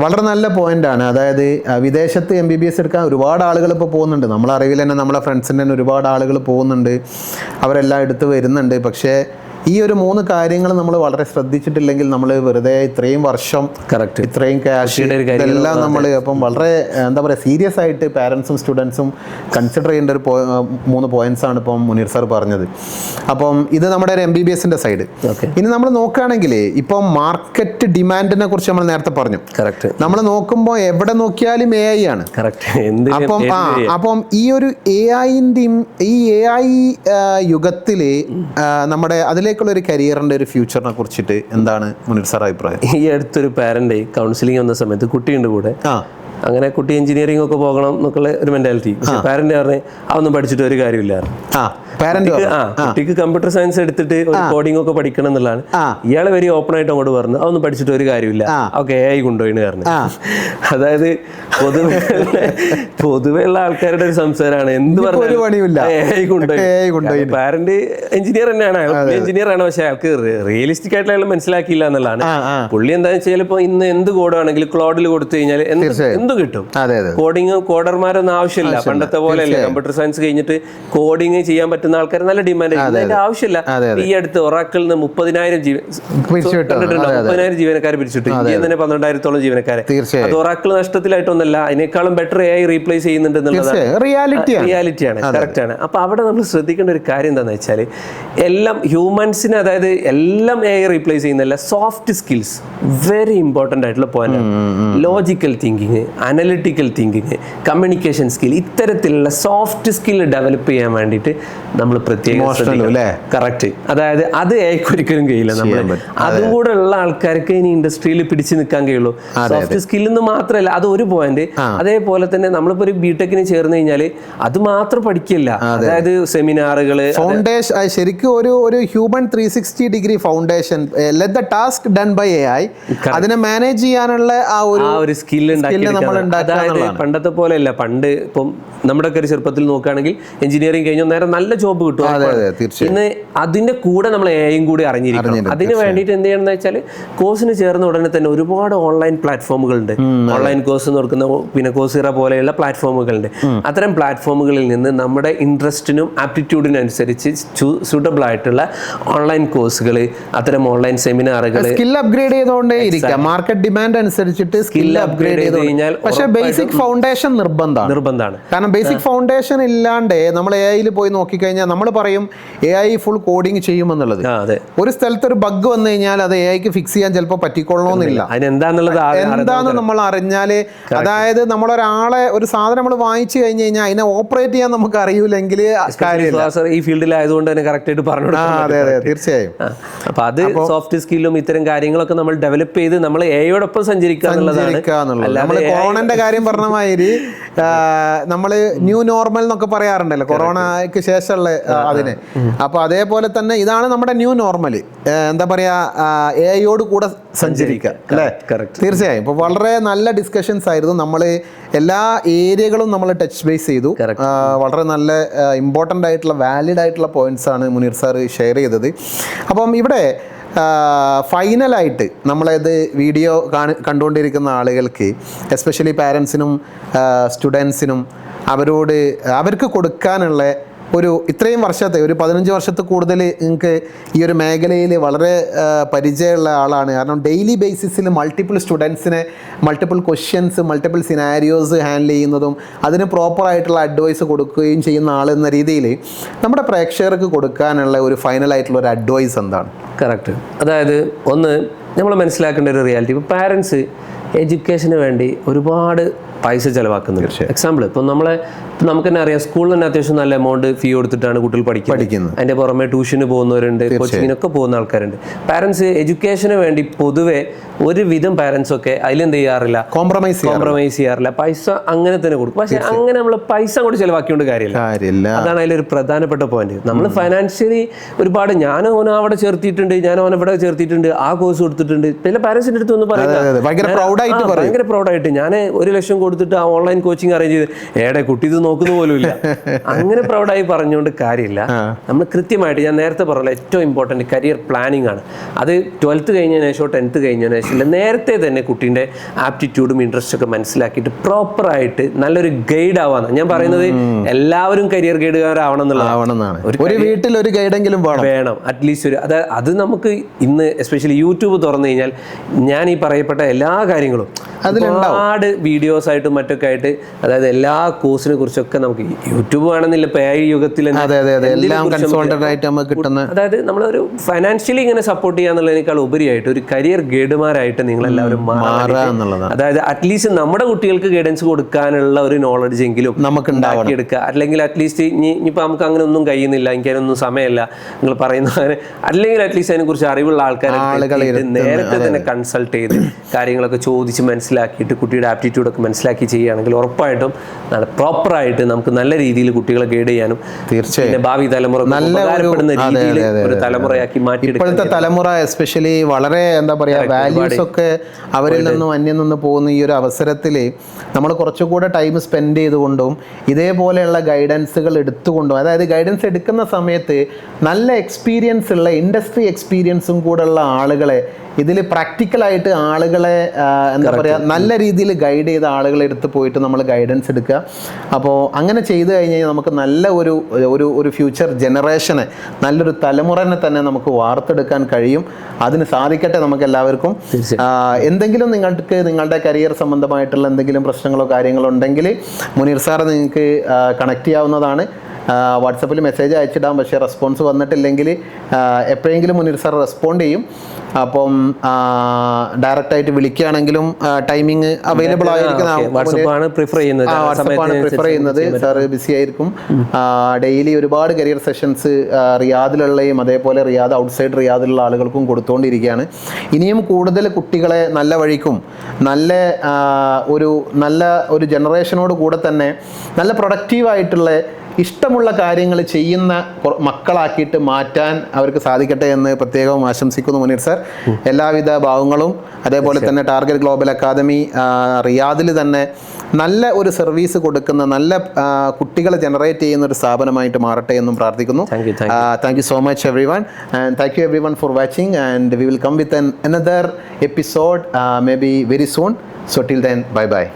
വളരെ നല്ല പോയിന്റാണ്. അതായത് വിദേശത്ത് MBBS എടുക്കാൻ ഒരുപാട് ആളുകൾ ഇപ്പോൾ പോകുന്നുണ്ട്. നമ്മളെ അറിവിൽ തന്നെ നമ്മളെ ഫ്രണ്ട്സിൻ്റെ തന്നെ ഒരുപാട് ആളുകൾ പോകുന്നുണ്ട്, അവരെല്ലാം എടുത്ത് വരുന്നുണ്ട്. പക്ഷേ ഈ ഒരു 3 കാര്യങ്ങൾ നമ്മൾ വളരെ ശ്രദ്ധിച്ചിട്ടില്ലെങ്കിൽ നമ്മൾ വെറുതെ ഇത്രയും വർഷം ഇത്രയും ക്യാഷ് ഇതെല്ലാം നമ്മൾ അപ്പം വളരെ എന്താ പറയുക സീരിയസ് ആയിട്ട് പാരൻസും സ്റ്റുഡൻസും കൺസിഡർ ചെയ്യേണ്ട ഒരു 3 പോയിന്റ്സ് ആണ് ഇപ്പം മുനീർ സാർ പറഞ്ഞത്. അപ്പം ഇത് നമ്മുടെ ഒരു MBBSന്റെ സൈഡ്. ഇനി നമ്മൾ നോക്കുകയാണെങ്കിൽ ഇപ്പം മാർക്കറ്റ് ഡിമാൻഡിനെ കുറിച്ച് നമ്മൾ നേരത്തെ പറഞ്ഞു. നമ്മൾ നോക്കുമ്പോൾ എവിടെ നോക്കിയാലും AI ആണ്. അപ്പം ഈ ഒരു AI-ൻ്റെയും ഈ AI യുഗത്തിൽ നമ്മുടെ അതിലെ ഒരു കരിയറിന്റെ ഒരു ഫ്യൂച്ചറിനെ കുറിച്ചിട്ട് എന്താണ് മുനീർ സാർ അഭിപ്രായം? ഈ അടുത്തൊരു പാരന്റ് കൗൺസിലിംഗ് വന്ന സമയത്ത് കുട്ടിയുണ്ട് കൂടെ, അങ്ങനെ കുട്ടി എഞ്ചിനീയറിംഗ് ഒക്കെ പോകണം എന്നൊക്കെ ഒരു മെന്റാലിറ്റി. പാരന്റ് പറഞ്ഞ് അതൊന്നും പഠിച്ചിട്ട് ഒരു കാര്യമില്ല. കുട്ടിക്ക് കമ്പ്യൂട്ടർ സയൻസ് എടുത്തിട്ട് ഒരു കോഡിംഗ് ഒക്കെ പഠിക്കണം എന്നുള്ളതാണ്. ഇയാളെ വെരി ഓപ്പൺ ആയിട്ട് അങ്ങോട്ട് പറഞ്ഞു അതൊന്നും പഠിച്ചിട്ട് ഒരു കാര്യമില്ല, ഓക്കെ AI കൊണ്ടുപോയിന്ന് പറഞ്ഞു. അതായത് പൊതുവെയുള്ള ആൾക്കാരുടെ ഒരു സംസാരമാണ്, എന്ത് പറഞ്ഞു AI കൊണ്ടുപോയി. പാരന്റ് എഞ്ചിനീയർ തന്നെയാണ്, എഞ്ചിനീയർ ആണ്, പക്ഷെ അയാൾക്ക് റിയലിസ്റ്റിക് ആയിട്ട് അയാൾ മനസ്സിലാക്കിയില്ല എന്നുള്ളതാണ്. പുള്ളി എന്താണെന്ന് വെച്ചാൽ ഇപ്പൊ ഇന്ന് എന്ത് കോഡാണെങ്കിൽ ക്ലോഡിൽ കൊടുത്തു കഴിഞ്ഞാൽ എന്ത് കിട്ടും. കോഡിങ് കോഡർമാരൊന്നും ആവശ്യമില്ല, പണ്ടത്തെ പോലെയല്ലേ. കമ്പ്യൂട്ടർ സയൻസ് കഴിഞ്ഞിട്ട് കോഡിങ് ചെയ്യാൻ പറ്റുന്ന ആൾക്കാർ നല്ല ഡിമാൻഡ്. അതിന്റെ ആവശ്യമില്ല. ഈ അടുത്ത് ഒറാക്കിളിൽ നിന്ന് 30,000 ജീവനക്കാരെ പിരിച്ചിട്ട് ഇന്ത്യയിൽ തന്നെ 12,000-ഓളം ജീവനക്കാരെ. അത് ഒറാക്കിൾ നഷ്ടത്തിലായിട്ടൊന്നല്ല, അതിനേക്കാളും ബെറ്റർ AI റീപ്ലേസ് ചെയ്യുന്നുണ്ട് എന്നുള്ളതാണ് റിയാലിറ്റിയാണ്. കറക്റ്റ് ആണ്. അപ്പൊ അവിടെ നമ്മൾ ശ്രദ്ധിക്കേണ്ട ഒരു കാര്യം എന്താണെന്ന് വെച്ചാൽ എല്ലാം ഹ്യൂമൻസിന്, അതായത് എല്ലാം AI റീപ്ലേസ് ചെയ്യുന്നില്ല. സോഫ്റ്റ് സ്കിൽസ് വെരി ഇമ്പോർട്ടൻ്റ് ആയിട്ടുള്ള point. Logical thinking, analytical thinking, communication skill, ഇത്തരത്തിലുള്ള സോഫ്റ്റ് സ്കിൽ ഡെവലപ്പ് ചെയ്യാൻ വേണ്ടിയിട്ട് നമ്മൾ പ്രത്യേകം കറക്റ്റ്. അതായത് അത് ഒരിക്കലും കഴിയില്ല. നമ്മൾ അതും കൂടെ ഉള്ള ആൾക്കാർക്ക് ഇനി ഇൻഡസ്ട്രിയിൽ പിടിച്ചു നിൽക്കാൻ കഴിയുള്ളൂ. സോഫ്റ്റ് സ്കിൽ എന്ന് മാത്രമല്ല, അത് ഒരു പോയിന്റ്. അതേപോലെ തന്നെ നമ്മളിപ്പോ ഒരു ബിടെക്കിന് ചേർന്ന് കഴിഞ്ഞാൽ അത് മാത്രം പഠിക്കില്ല. അതായത് സെമിനാറുകള്, ഫൗണ്ടേഷൻ, ശരിക്കും ഒരു human 360 degree foundation, let the task done by AI, അതിനെ മാനേജ് ചെയ്യാനുള്ള ആ ഒരു സ്കിൽ അതായത് പണ്ടത്തെ പോലെയല്ല. പണ്ട് ഇപ്പം നമ്മുടെ ഒക്കെ ഒരു ചെറുപ്പത്തിൽ നോക്കുകയാണെങ്കിൽ എഞ്ചിനീയറിംഗ് കഴിഞ്ഞാൽ നേരം നല്ല ജോബ് കിട്ടും. ഇന്ന് അതിന്റെ കൂടെ നമ്മൾ AI കൂടി അറിഞ്ഞിരിക്കണം. അതിന് വേണ്ടിയിട്ട് എന്ത് ചെയ്യണം എന്ന് വെച്ചാൽ കോഴ്സിന് ചേർന്ന ഉടനെ തന്നെ ഒരുപാട് ഓൺലൈൻ പ്ലാറ്റ്ഫോമുകളുണ്ട്. ഓൺലൈൻ കോഴ്സ് കൊടുക്കുന്ന, പിന്നെ കോഴ്സിറ പോലെയുള്ള പ്ലാറ്റ്ഫോമുകളുണ്ട്. അത്തരം പ്ലാറ്റ്ഫോമുകളിൽ നിന്ന് നമ്മുടെ ഇൻട്രസ്റ്റിനും ആപ്റ്റിറ്റ്യൂഡിനും അനുസരിച്ച് സൂട്ടബിൾ ആയിട്ടുള്ള ഓൺലൈൻ കോഴ്സുകൾ, അത്തരം ഓൺലൈൻ സെമിനാറുകൾ, സ്കിൽ അപ്ഗ്രേഡ് ചെയ്തുകൊണ്ടേ ഇരിക്കാം. മാർക്കറ്റ് ഡിമാൻഡ് അനുസരിച്ചിട്ട് സ്കിൽ അപ്ഗ്രേഡ് ചെയ്ത് കഴിഞ്ഞാൽ. പക്ഷേ ബേസിക് ഫൗണ്ടേഷൻ നിർബന്ധമാണ്. കാരണം ബേസിക് ഫൗണ്ടേഷൻ ഇല്ലാണ്ട് നമ്മൾ AI പോയി നോക്കിക്കഴിഞ്ഞാൽ നമ്മൾ പറയും AI ഫുൾ കോഡിങ് ചെയ്യുമെന്നുള്ളത്. ഒരു സ്ഥലത്ത് ഒരു ബഗ് വന്നു കഴിഞ്ഞാൽ അത് AIക്ക് ഫിക്സ് ചെയ്യാൻ ചിലപ്പോൾ പറ്റിക്കൊള്ളണമെന്നില്ല. എന്താന്ന് നമ്മൾ അറിഞ്ഞാല്, അതായത് നമ്മളൊരാളെ ഒരു സാധനം നമ്മൾ വാങ്ങിച്ചു കഴിഞ്ഞു കഴിഞ്ഞാൽ അതിനെ ഓപ്പറേറ്റ് ചെയ്യാൻ നമുക്ക് അറിയൂലെങ്കിൽ ഈ ഫീൽഡിലായതുകൊണ്ട് തന്നെ കറക്റ്റ് ആയിട്ട് പറഞ്ഞു. തീർച്ചയായും. അപ്പൊ അത് സോഫ്റ്റ് സ്കില്ലും ഇത്തരം കാര്യങ്ങളൊക്കെ നമ്മൾ ഡെവലപ്പ് ചെയ്ത് നമ്മൾ AIയോടൊപ്പം സഞ്ചരിക്കുക എന്നുള്ളതാണ്. നമ്മൾ കൊറോണന്റെ കാര്യം പറഞ്ഞ മാതിരി നമ്മള് ന്യൂ നോർമൽ എന്നൊക്കെ പറയാറുണ്ടല്ലോ കൊറോണയ്ക്ക് ശേഷമുള്ള അതിന്. അപ്പൊ അതേപോലെ തന്നെ ഇതാണ് നമ്മുടെ ന്യൂ നോർമൽ. എന്താ പറയാ, എയോട് കൂടെ സഞ്ചരിക്കുക അല്ലേ? തീർച്ചയായും. ഇപ്പൊ വളരെ നല്ല ഡിസ്കഷൻസ് ആയിരുന്നു. നമ്മൾ എല്ലാ ഏരിയകളും നമ്മൾ ടച്ച് ബേസ് ചെയ്തു. വളരെ നല്ല ഇമ്പോർട്ടൻ്റ് ആയിട്ടുള്ള വാലിഡ് ആയിട്ടുള്ള പോയിന്റ്സ് ആണ് മുനീർ സാർ ഷെയർ ചെയ്തത്. അപ്പം ഇവിടെ ഫൈനലായിട്ട് നമ്മളത് വീഡിയോ കണ്ടുകൊണ്ടിരിക്കുന്ന ആളുകൾക്ക്, എസ്പെഷ്യലി പാരൻസിനും സ്റ്റുഡൻസിനും അവർക്ക് കൊടുക്കാനുള്ള ഒരു ഇത്രയും വർഷത്തെ ഒരു 15 വർഷത്തിൽ കൂടുതൽ നിങ്ങൾക്ക് ഈ ഒരു മേഖലയിൽ വളരെ പരിചയമുള്ള ആളാണ്. കാരണം ഡെയിലി ബേസിസിൽ മൾട്ടിപ്പിൾ സ്റ്റുഡൻസിനെ multiple questions multiple scenarios handle ചെയ്യുന്നതും അതിന് പ്രോപ്പറായിട്ടുള്ള അഡ്വൈസ് കൊടുക്കുകയും ചെയ്യുന്ന ആളെന്ന രീതിയിൽ നമ്മുടെ പ്രേക്ഷകർക്ക് കൊടുക്കാനുള്ള ഒരു ഫൈനലായിട്ടുള്ള ഒരു അഡ്വൈസ് എന്താണ്? കറക്റ്റ്. അതായത് ഒന്ന് നമ്മൾ മനസ്സിലാക്കേണ്ട ഒരു റിയാലിറ്റി, ഇപ്പോൾ പാരൻസ് എഡ്യൂക്കേഷന് വേണ്ടി ഒരുപാട് പൈസ ചിലവാക്കുന്നുണ്ട്. എക്സാമ്പിൾ ഇപ്പോൾ നമുക്ക് തന്നെ അറിയാം, സ്കൂളിൽ തന്നെ അത്യാവശ്യം നല്ല എമൗണ്ട് ഫീ കൊടുത്തിട്ടാണ് കുട്ടികൾ പഠിക്കുന്നത്. അതിന്റെ പുറമെ ട്യൂഷന് പോകുന്നവരുണ്ട്, കോച്ചിങ്ങിനൊക്കെ പോകുന്ന ആൾക്കാരുണ്ട്. പാരന്റ്സ് എഡ്യൂക്കേഷന് വേണ്ടി പൊതുവെ ഒരുവിധം പാരന്റ്സ് ഒക്കെ അതിലെന്ത് ചെയ്യാറില്ല, കോംപ്രമൈസ് ചെയ്യാറില്ല. പൈസ അങ്ങനെ തന്നെ കൊടുക്കും. പക്ഷെ അങ്ങനെ നമ്മൾ പൈസ കൂടി ചിലവാക്കിയോണ്ട് കാര്യമില്ല. അതാണ് അതിലൊരു പ്രധാനപ്പെട്ട പോയിന്റ്. നമ്മൾ ഫൈനാൻഷ്യലി ഒരുപാട്, ഞാൻ ഓനെ അവിടെ ചേർത്തിട്ടുണ്ട്, ഞാൻ ഓനെ ഇവിടെ ചേർത്തിട്ടുണ്ട്, ആ കോഴ്സ് കൊടുത്തിട്ടുണ്ട്. ചില പാരന്റ്സിന്റെ അടുത്ത് ഒന്ന് പറയുന്നത് ഭയങ്കര പ്രൗഡായിട്ട്, ഞാൻ 1 ലക്ഷം കൊടുത്തിട്ട് ആ ഓൺലൈൻ കോച്ചിങ് അറേഞ്ച് ചെയ്ത് കുട്ടി ഇത് നോക്കുന്ന പോലും ഇല്ല. അങ്ങനെ പ്രൗഡായി പറഞ്ഞുകൊണ്ട് കാര്യമില്ല. നമ്മൾ കൃത്യമായിട്ട്, ഞാൻ നേരത്തെ പറഞ്ഞ ഏറ്റവും ഇമ്പോർട്ടൻറ്റ് കരിയർ പ്ലാനിങ് ആണ്. അത് 12th കഴിഞ്ഞതിന് ശേഷം 10th കഴിഞ്ഞതിന് ശേഷം നേരത്തെ തന്നെ കുട്ടീൻ്റെ ആപ്റ്റിറ്റ്യൂഡും ഇൻട്രസ്റ്റ് ഒക്കെ മനസ്സിലാക്കിയിട്ട് പ്രോപ്പറായിട്ട് നല്ലൊരു ഗൈഡ് ആവാന്ന് ഞാൻ പറയുന്നത്. എല്ലാവരും കരിയർ ഗൈഡുകാരാവണം എന്നുള്ളതാണ്. ഒരു വീട്ടിൽ ഒരു ഗൈഡെങ്കിലും വേണം അറ്റ്ലീസ്റ്റ് ഒരു. അത് നമുക്ക് ഇന്ന് എസ്പെഷ്യലി യൂട്യൂബ് തുറന്നു കഴിഞ്ഞാൽ ഞാൻ ഈ പറയപ്പെട്ട എല്ലാ കാര്യങ്ങളും ഒരുപാട് വീഡിയോസ് ആയിട്ടും മറ്റൊക്കെ ആയിട്ട്, അതായത് എല്ലാ കോഴ്സിനെ കുറിച്ചൊക്കെ നമുക്ക് യൂട്യൂബ് വേണമെന്നില്ല, ഇപ്പൊ AI യുഗത്തിൽ അതായത് നമ്മളൊരു ഫൈനാൻഷ്യലി ഇങ്ങനെ സപ്പോർട്ട് ചെയ്യാന്നുള്ളതിനേക്കാൾ ഉപരിയായിട്ട് ഒരു കരിയർ ഗൈഡുമാരായിട്ട് നിങ്ങൾ എല്ലാവരും മാറുക. അതായത് അറ്റ്ലീസ്റ്റ് നമ്മുടെ കുട്ടികൾക്ക് ഗൈഡൻസ് കൊടുക്കാനുള്ള ഒരു നോളജ് എങ്കിലും നമുക്ക് ഉണ്ടാക്കിയെടുക്കുക. അല്ലെങ്കിൽ അറ്റ്ലീസ്റ്റ് ഇനിയിപ്പോ നമുക്ക് അങ്ങനെ ഒന്നും കഴിയുന്നില്ല, എനിക്ക് അതിനൊന്നും സമയമല്ല നിങ്ങൾ പറയുന്ന, അല്ലെങ്കിൽ അറ്റ്ലീസ്റ്റ് അതിനെ കുറിച്ച് അറിവുള്ള ആൾക്കാരെ നേരത്തെ തന്നെ കൺസൾട്ട് ചെയ്ത് കാര്യങ്ങളൊക്കെ ചോദിച്ച് മനസ്സിലാക്കിയിട്ട് കുട്ടിയുടെ ആപ്റ്റിറ്റ്യൂഡ് ഒക്കെ മനസ്സിലാക്കി ചെയ്യുകയാണെങ്കിൽ ഉറപ്പായിട്ടും പ്രോപ്പറായിട്ട് നമുക്ക് നല്ല രീതിയിൽ കുട്ടികളെ ഗൈഡ് ചെയ്യാനും തീർച്ചയായും ഭാവി തലമുറ ഉപകാരപ്പെടുന്ന രീതിയിൽ ഒരു തലമുറയാക്കി മാറ്റിയെടുക്കും. ഇപ്പോഴത്തെ തലമുറ എസ്പെഷ്യലി വളരെ എന്താ പറയാ വാല്യൂസ് ഒക്കെ അവരിൽ നിന്നും അന്യം നിന്ന് പോകുന്ന ഈ ഒരു അവസരത്തിൽ നമ്മൾ കുറച്ചുകൂടെ ടൈം സ്പെൻഡ് ചെയ്തുകൊണ്ടും ഇതേപോലെയുള്ള ഗൈഡൻസുകൾ എടുത്തുകൊണ്ടും, അതായത് ഗൈഡൻസ് എടുക്കുന്ന സമയത്ത് നല്ല എക്സ്പീരിയൻസ് ഉള്ള ഇൻഡസ്ട്രി എക്സ്പീരിയൻസും കൂടെ ഉള്ള ആളുകളെ ഇതിൽ പ്രാക്ടിക്കലായിട്ട് ആളുകളെ എന്താ പറയുക നല്ല രീതിയിൽ ഗൈഡ് ചെയ്ത ആളുകളെ എടുത്ത് പോയിട്ട് നമ്മൾ ഗൈഡൻസ് എടുക്കുക. അപ്പോൾ അങ്ങനെ ചെയ്തു കഴിഞ്ഞാൽ നമുക്ക് നല്ല ഒരു ഫ്യൂച്ചർ ജനറേഷനെ, നല്ലൊരു തലമുറനെ തന്നെ നമുക്ക് വാർത്തെടുക്കാൻ കഴിയും. അതിന് സാധിക്കട്ടെ നമുക്ക് എല്ലാവർക്കും. എന്തെങ്കിലും നിങ്ങൾക്ക് നിങ്ങളുടെ കരിയർ സംബന്ധമായിട്ടുള്ള എന്തെങ്കിലും പ്രശ്നങ്ങളോ കാര്യങ്ങളോ ഉണ്ടെങ്കിൽ മുനീർ സാറ് നിങ്ങൾക്ക് കണക്ട് ചെയ്യാവുന്നതാണ്. വാട്സപ്പിൽ മെസ്സേജ് അയച്ചിടാം. പക്ഷേ റെസ്പോൺസ് വന്നിട്ടില്ലെങ്കിൽ എപ്പോഴെങ്കിലും മുനീർ സാർ റെസ്പോണ്ട് ചെയ്യും. അപ്പം ഡയറക്റ്റായിട്ട് വിളിക്കുകയാണെങ്കിലും ടൈമിങ് അവൈലബിൾ ആയിരിക്കും. വാട്സപ്പാണ് പ്രിഫർ ചെയ്യുന്നത്. സാർ ബിസി ആയിരിക്കും. ഡെയിലി ഒരുപാട് കരിയർ സെഷൻസ് റിയാദിലുള്ളയും അതേപോലെ റിയാദ് ഔട്ട്സൈഡ് റിയാദിലുള്ള ആളുകൾക്കും കൊടുത്തുകൊണ്ടിരിക്കുകയാണ്. ഇനിയും കൂടുതൽ കുട്ടികളെ നല്ല വഴിക്കും നല്ല ഒരു ജനറേഷനോട് കൂടെ തന്നെ നല്ല പ്രൊഡക്റ്റീവായിട്ടുള്ള ഇഷ്ടമുള്ള കാര്യങ്ങൾ ചെയ്യുന്ന മക്കളാക്കിയിട്ട് മാറ്റാൻ അവർക്ക് സാധിക്കട്ടെ എന്ന് പ്രത്യേകം ആശംസിക്കുന്നു മുനീർ സാർ. എല്ലാവിധ ഭാവങ്ങളും. അതേപോലെ തന്നെ ടാർഗറ്റ് ഗ്ലോബൽ അക്കാദമി റിയാദിൽ തന്നെ നല്ല ഒരു സർവീസ് കൊടുക്കുന്ന, നല്ല കുട്ടികളെ ജനറേറ്റ് ചെയ്യുന്ന ഒരു സ്ഥാപനമായിട്ട് മാറട്ടെ എന്നും പ്രാർത്ഥിക്കുന്നു. Thank you so much everyone, and thank you everyone for watching, and we will come with another episode maybe very soon. So till then, bye bye.